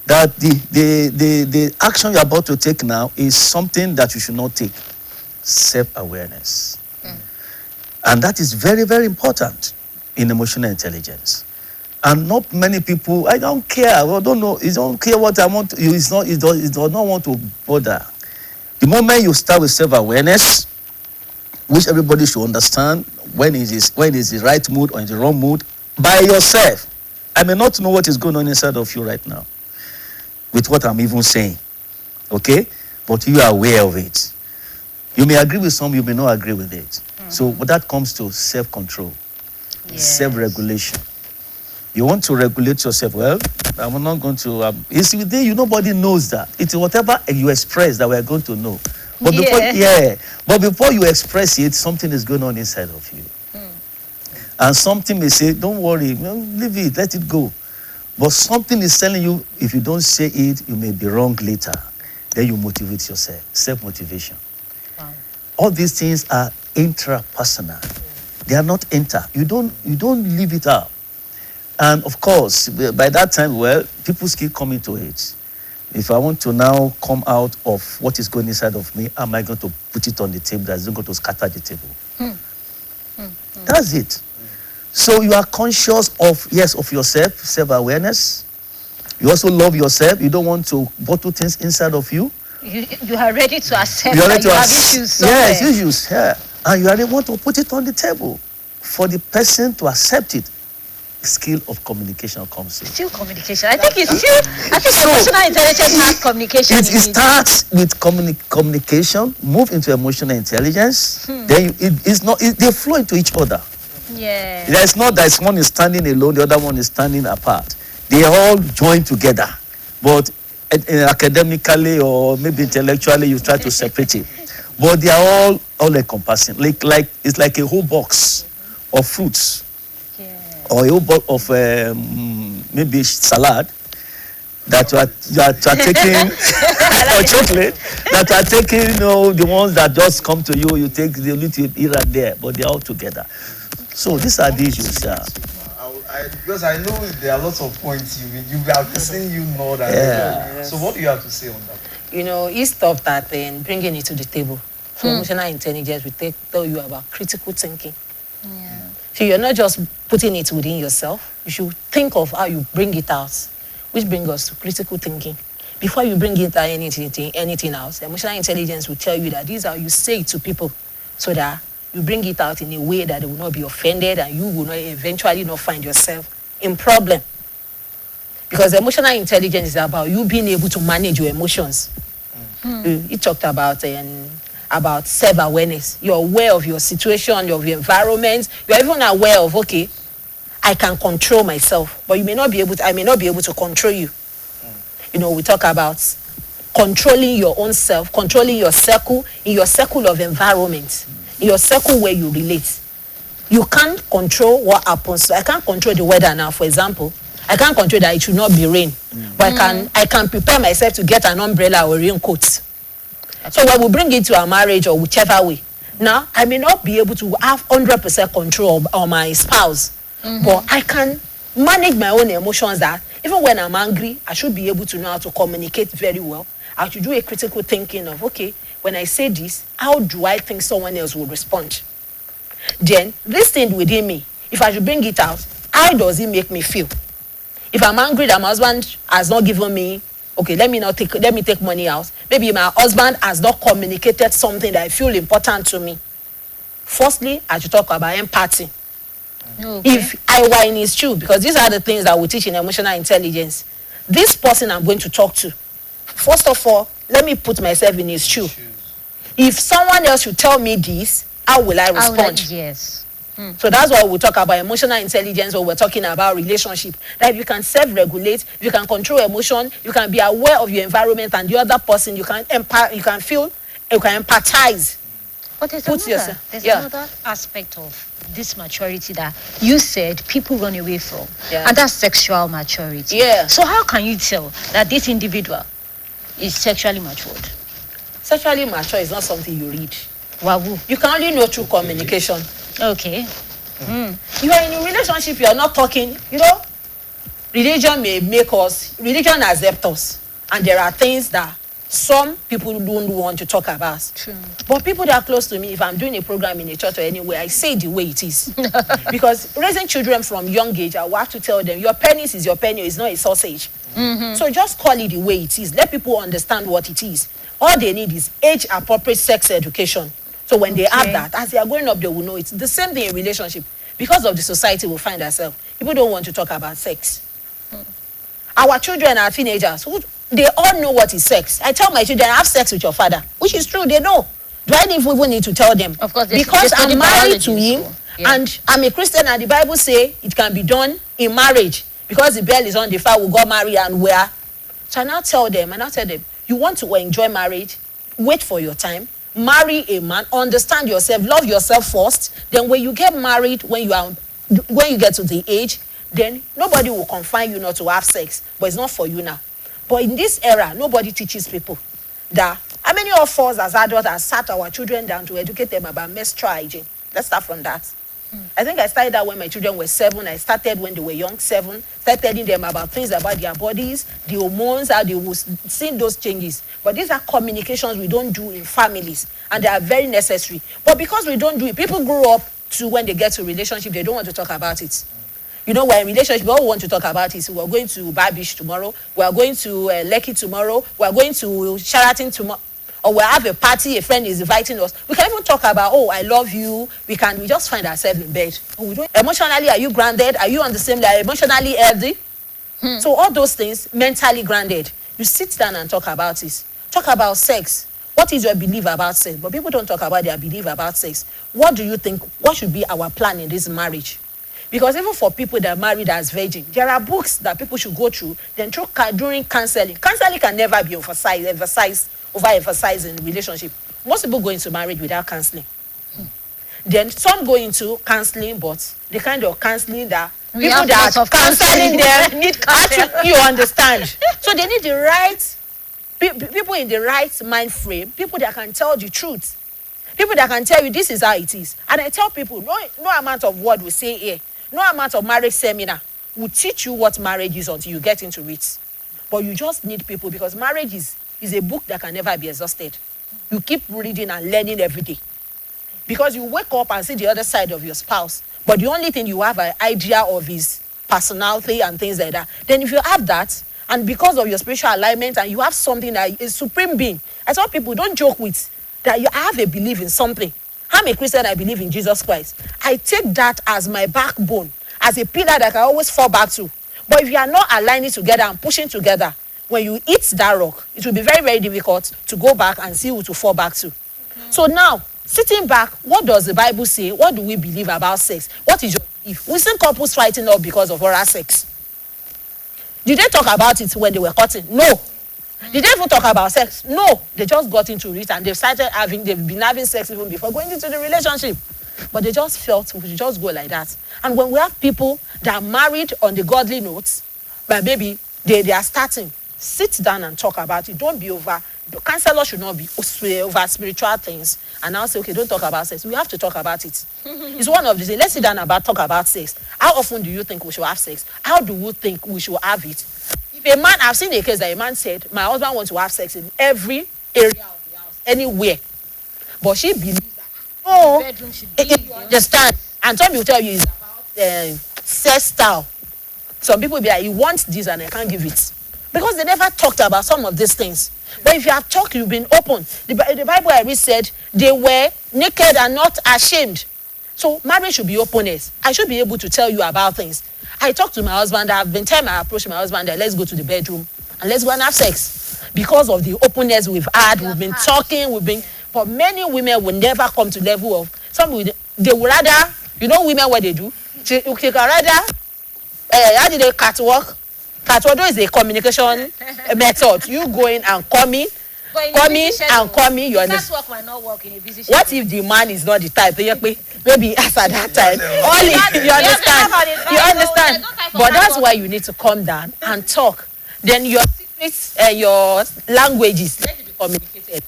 that the action you're about to take now is something that you should not take? Self-awareness. And that is very, very important in emotional intelligence. And not many people, I don't care, I don't know, you don't care what I want to, it does not want to bother. The moment you start with self-awareness, which everybody should understand when it is the right mood or in the wrong mood, by yourself. I may not know what is going on inside of you right now with what I'm even saying, okay? But you are aware of it. You may agree with some, you may not agree with it. So that comes to self-control, self-regulation. You want to regulate yourself. Well, I'm not going to. It's within you. Nobody knows that. It's whatever you express that we're going to know. But before you express it, something is going on inside of you. And something may say, "Don't worry, leave it, let it go." But something is telling you, if you don't say it, you may be wrong later. Then you motivate yourself. Self-motivation. All these things are intrapersonal. They are not inter. You don't leave it out. And of course, by that time, well, people keep coming to it. If I want to now come out of what is going inside of me, am I going to put it on the table that's going to scatter the table? That's it. So you are conscious of yourself, self-awareness. You also love yourself. You don't want to bottle things inside of you. You are ready to accept that you have issues somewhere. Yes, issues, yeah. And you already want to put it on the table for the person to accept it. Skill of communication comes in. Still communication. I think emotional intelligence has communication. It starts with communication, move into emotional intelligence. Then they flow into each other. Yeah. There's not that one is standing alone, the other one is standing apart. They all join together. But academically or maybe intellectually, you try to separate it. But they are all encompassing. Like it's like a whole box of fruits. or a whole bowl of maybe salad that you are taking or chocolate that are taking, the ones that just come to you, you take the little here and there, but they're all together. So these are the issues. Because I know there are lots of points you have been saying know that. Yeah. So what do you have to say on that? He stopped at bringing it to the table. For emotional intelligence, we tell you about critical thinking. Yeah. So you're not just putting it within yourself. You should think of how you bring it out, which brings us to critical thinking. Before you bring it out anything else, emotional intelligence will tell you that this is how you say it to people, so that you bring it out in a way that they will not be offended and you will not eventually not find yourself in problem. Because emotional intelligence is about you being able to manage your emotions. He talked about self-awareness. You're aware of your situation, of your environment. You're even aware of, okay, I can control myself, but I may not be able to control you. We talk about controlling your own self, controlling your circle, in your circle of environment, in your circle where you relate. You can't control what happens. So I can't control the weather now, for example. I can't control that it should not be rain. But I can prepare myself to get an umbrella or raincoat. So when we bring it to our marriage or whichever way, now I may not be able to have 100% control on my spouse, but I can manage my own emotions that even when I'm angry, I should be able to know how to communicate very well. I should do a critical thinking of, okay, when I say this, how do I think someone else will respond? Then this thing within me, if I should bring it out, how does it make me feel? If I'm angry that my husband has not given me, okay, let me take money out. Maybe my husband has not communicated something that I feel important to me. Firstly, I should talk about empathy. Okay. If I were in his shoe, because these are the things that we teach in emotional intelligence. This person I'm going to talk to, first of all, let me put myself in his shoe. If someone else should tell me this, how will I respond? Yes. So that's why we talk about emotional intelligence, or we're talking about relationship. That if you can self-regulate, if you can control emotion, you can be aware of your environment and the other person, you can feel, you can empathize. But there's another aspect of this maturity that you said people run away from, and that's sexual maturity. Yeah. So how can you tell that this individual is sexually matured? Sexually mature is not something you read. Wow. You can only know through communication. Okay. You are in a relationship, you are not talking, religion has helped us. And there are things that some people don't want to talk about. True. But people that are close to me, if I'm doing a program in a church or anywhere, I say it the way it is. Because raising children from young age, I will have to tell them, your penis is your penis, it's not a sausage. So just call it the way it is. Let people understand what it is. All they need is age-appropriate sex education. So when they have that, as they are growing up, they will know it's the same thing in relationship. Because of the society we find ourselves, people don't want to talk about sex. Our children are teenagers. They all know what is sex. I tell my children, have sex with your father, which is true, they know. Do I even need to tell them? Of course, because I'm married to him, and I'm a Christian, and the Bible says it can be done in marriage. Because the bell is on the fire, we got married and where. So I now tell them, you want to enjoy marriage, wait for your time, marry a man, understand yourself, love yourself first. Then when you get married, when you get to the age, then nobody will confine you not to have sex. But it's not for you now. But in this era, nobody teaches people that. How many of us as adults have sat our children down to educate them about menstrual hygiene? Let's start from that. I think I started that when my children were 7. I started when they were young, 7. Started telling them about things about their bodies, the hormones, how they will see those changes. But these are communications we don't do in families, and they are very necessary. But because we don't do it, people grow up to when they get to relationship, they don't want to talk about it. We're in relationship, all we want to talk about is we're going to Barbish tomorrow, we're going to Lekki tomorrow, we're going to Sheraton tomorrow. Or we have a party, a friend is inviting us. We can even talk about, oh, I love you. We just find ourselves in bed. Oh, we don't. Emotionally, are you grounded? Are you on the same level? Emotionally healthy? So all those things, mentally grounded. You sit down and talk about it. Talk about sex. What is your belief about sex? But people don't talk about their belief about sex. What do you think? What should be our plan in this marriage? Because even for people that are married as virgin, there are books that people should go through. Then during counseling. Counseling can never be overemphasized in relationship. Most people go into marriage without counseling. Then some go into counseling, but the kind of counseling that We have that lots of counseling them. Need counsel. You understand? So they need the right people in the right mind frame, people that can tell the truth, people that can tell you this is how it is. And I tell people, no amount of word we say here, no amount of marriage seminar will teach you what marriage is until you get into it. But you just need people, because marriage is a book that can never be exhausted. You keep reading and learning every day. Because you wake up and see the other side of your spouse, but the only thing you have an idea of is personality and things like that. Then if you have that, and because of your spiritual alignment, and you have something that is supreme being, I tell people, don't joke with that. I have a belief in something. I'm a Christian, I believe in Jesus Christ. I take that as my backbone, as a pillar that I can always fall back to. But if you are not aligning together and pushing together, when you hit that rock, it will be very, very difficult to go back and see who to fall back to. So now, sitting back, what does the Bible say? What do we believe about sex? What is your belief? We see couples fighting up because of oral sex. Did they talk about it when they were cutting? No. Did they even talk about sex? No. They just got into it and they've been having sex even before going into the relationship. But they just felt we should just go like that. And when we have people that are married on the godly notes, but maybe they are starting, sit down and talk about it. Don't be over. The counselor should not be over spiritual things. And now say, okay, don't talk about sex. We have to talk about it. It's one of the things. Let's sit down and talk about sex. How often do you think we should have sex? How do you think we should have it? If a man, I've seen a case that a man said, my husband wants to have sex in every area of the house, anywhere. But she believes that, no, bedroom should be, you understand. And some people tell you it's about sex style. Some people be like, you want this and I can't give it. Because they never talked about some of these things. But if you have talked, you've been open. The Bible I read said they were naked and not ashamed. So marriage should be openness. I should be able to tell you about things. I talk to my husband. I've been time I approach my husband that let's go to the bedroom and let's go and have sex. Because of the openness we've had, we've been talking, but many women will never come to level of, they would rather, women what they do? They can rather, how do they catwalk? Catwalk is a communication method. You going and coming and coming. You understand? Work might not work in a busy what if the man is not the type? Maybe as at that time. Only you understand. You understand. But that's why you need to calm down and talk. Then your secrets, your languages, let it be communicated.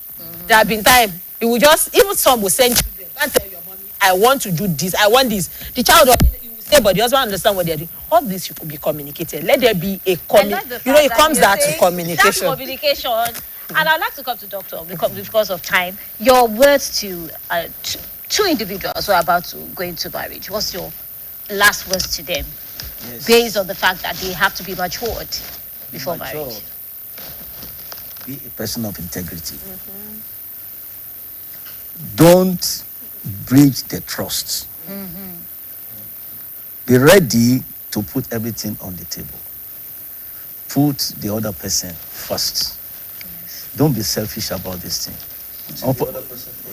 There have been time it will just, even some will send children. Can't tell your mommy, I want to do this. I want this. The child will say, but the husband understand what they're doing. All this should be communicated. Let there be a it comes down to communication. That's communication. And I'd like to come to Doctor because of time. Your words to two individuals who are about to go into marriage. What's your last words to them? Yes. Based on the fact that they have to be matured before marriage. Be a person of integrity. Don't breach the trust. Be ready to put everything on the table. Put the other person first. Don't be selfish about this thing.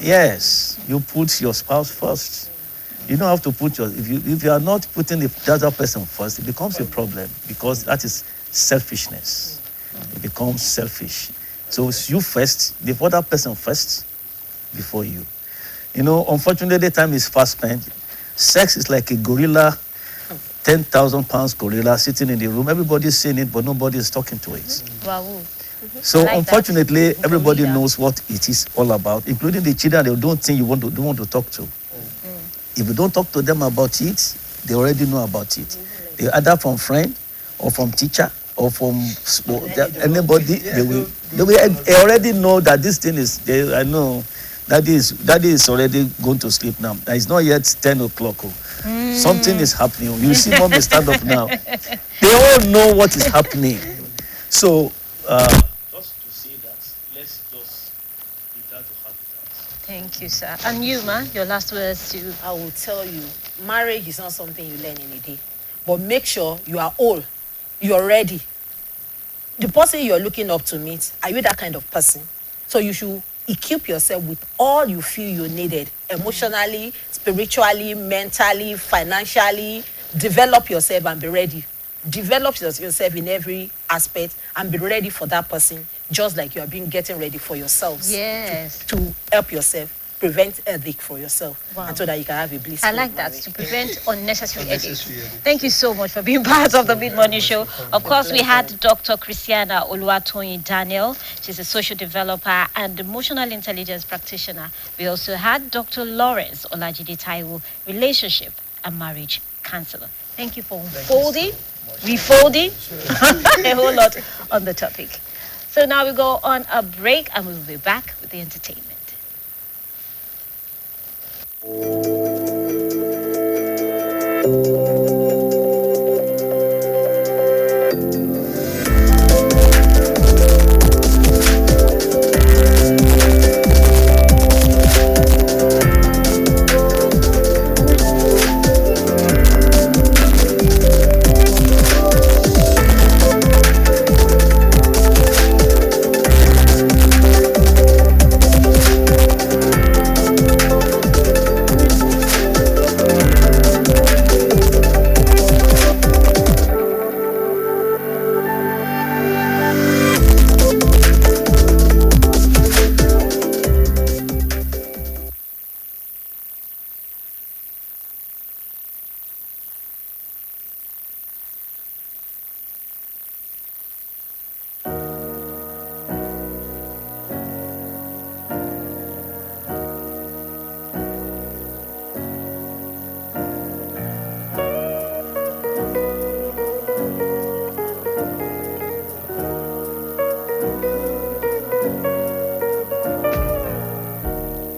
Yes, you put your spouse first. You don't have to put if you are not putting the other person first, it becomes a problem because that is selfishness. It becomes selfish. So it's you first, the other person first, before you. Unfortunately, time is fast spent. Sex is like a gorilla, 10,000 pounds gorilla sitting in the room. Everybody's seeing it, but nobody is talking to it. Wow. So unfortunately, everybody knows what it is all about, including the children. They don't think you don't want to talk to. If you don't talk to them about it, they already know about it. They either from friend or from teacher or from anybody. They already know that this thing is. I know that is already going to sleep now. It's not yet 10 o'clock. Something is happening. You see, mommy stand up now. They all know what is happening. So. Just to say that, let's just be glad to have it out. Thank you, sir. And you, man, your last words to... I will tell you, marriage is not something you learn in a day. But make sure you are old, you're ready. The person you're looking up to meet, are you that kind of person? So you should equip yourself with all you feel you needed, emotionally, spiritually, mentally, financially. Develop yourself and be ready. Develop yourself in every aspect and be ready for that person, just like you are getting ready for yourselves. Yes. To help yourself prevent headache for yourself, Wow. and so that you can have a blissful I like that, marriage. to prevent unnecessary headache. Thank you so much for being part of the Mid Morning Show. Of course, we had Dr. Christiana Oluwatoyin Daniel. She's a social developer and emotional intelligence practitioner. We also had Dr. Lawrence Olajide Taiwo, relationship and marriage counselor. Thank you for unfolding, refolding a whole lot on the topic. So now we go on a break and we will be back with the entertainment.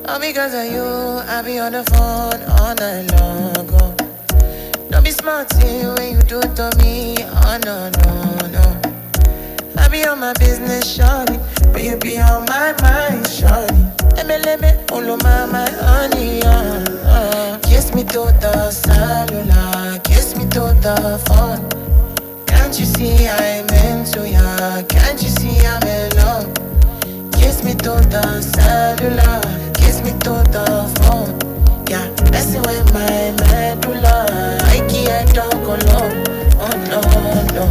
All because of you, I be on the phone all night long. Oh. Don't be smart when you do to me. Oh no, no, no. I be on my business, shawty, but you be on my mind, shawty. Let me all of my honey, kiss me to the cellular, kiss me to the phone. Can't you see I'm into ya? Can't you see I'm in love? Kiss me to the cellular, kiss me to the phone. Yeah, messing with my medulla. I can't talk alone. Oh no, no.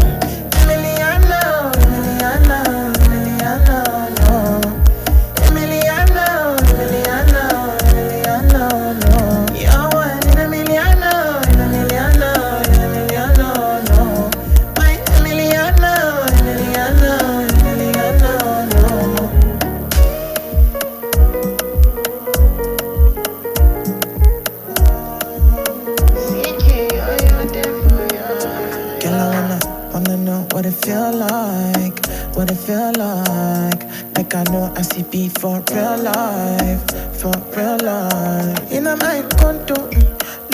Emiliano, Emiliano, Emiliano, no. Emiliano, Emiliano, Emiliano, no. You're one in Emiliano, Emiliano, Emiliano, no. My Emiliano, Emiliano, Emiliano, no. Girl, I wanna know what it feel like, what it feel like. Like I know I see be for real life, for real life. In my condo,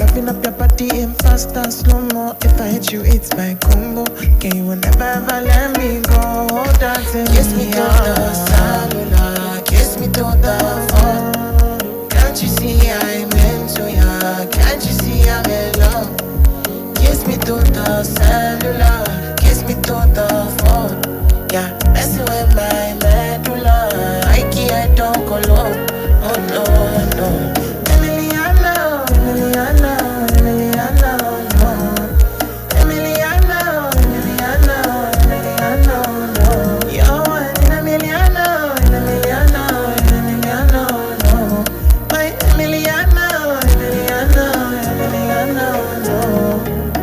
loving up your body in fast and slow mo. If I hit you, it's my combo. Can you never ever let me go? Dancing, kiss me to the cellular, kiss me to the phone. Can't you see I'm into ya? Can't you see I'm in love? Kiss me to the cellular, kiss me to the phone. Yeah, messing with my medulla. I can't talk alone. Oh no, no. Emiliano, Emiliano, Emiliano, no. Emiliano, Emiliano, Emiliano, no. You're one in Emiliano, Emiliano, Emiliano, no. My Emiliano, Emiliano, Emiliano, no.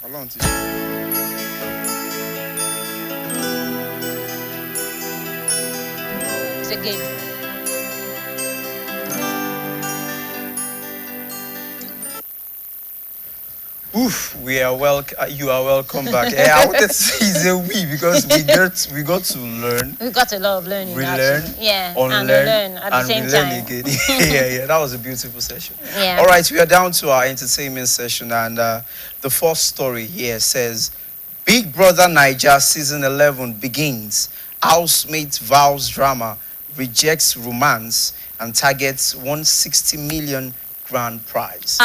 Ọlọ́run ti It's a game. Oof, you are welcome back. I wanted to say it's a we because we got to learn, We got a lot of learning. relearn, actually. Yeah, unlearn, and learn at the and same relearn time. again. yeah, that was a beautiful session. Yeah. All right, we are down to our entertainment session, and the first story here says, Big Brother Naija season 11 begins. Housemate vows drama, rejects romance, and targets 160 million grand prize.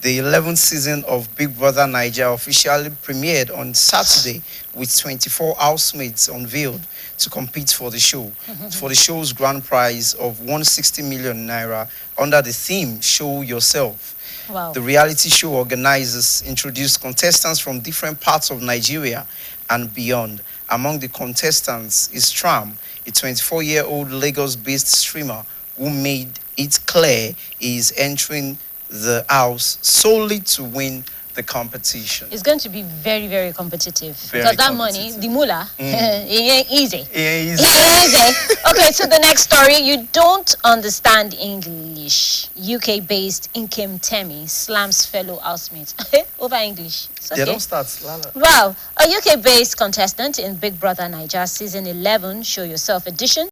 The 11th season of Big Brother Naija officially premiered on Saturday with 24 housemates unveiled to compete for the show, for the show's grand prize of 160 million naira under the theme Show Yourself. Wow. The reality show organizers introduced contestants from different parts of Nigeria and beyond. Among the contestants is Tram, a 24-year-old Lagos-based streamer who made it clear he is entering the house solely to win the competition. It's going to be very, very competitive. Very because that money, the mullah, it ain't easy. It ain't It ain't easy. Okay, so the next story. You don't understand English. UK-based Inkem Temi slams fellow housemates over English. It's They okay. don't start. Lala. Wow, a UK-based contestant in Big Brother Niger Season 11 Show Yourself edition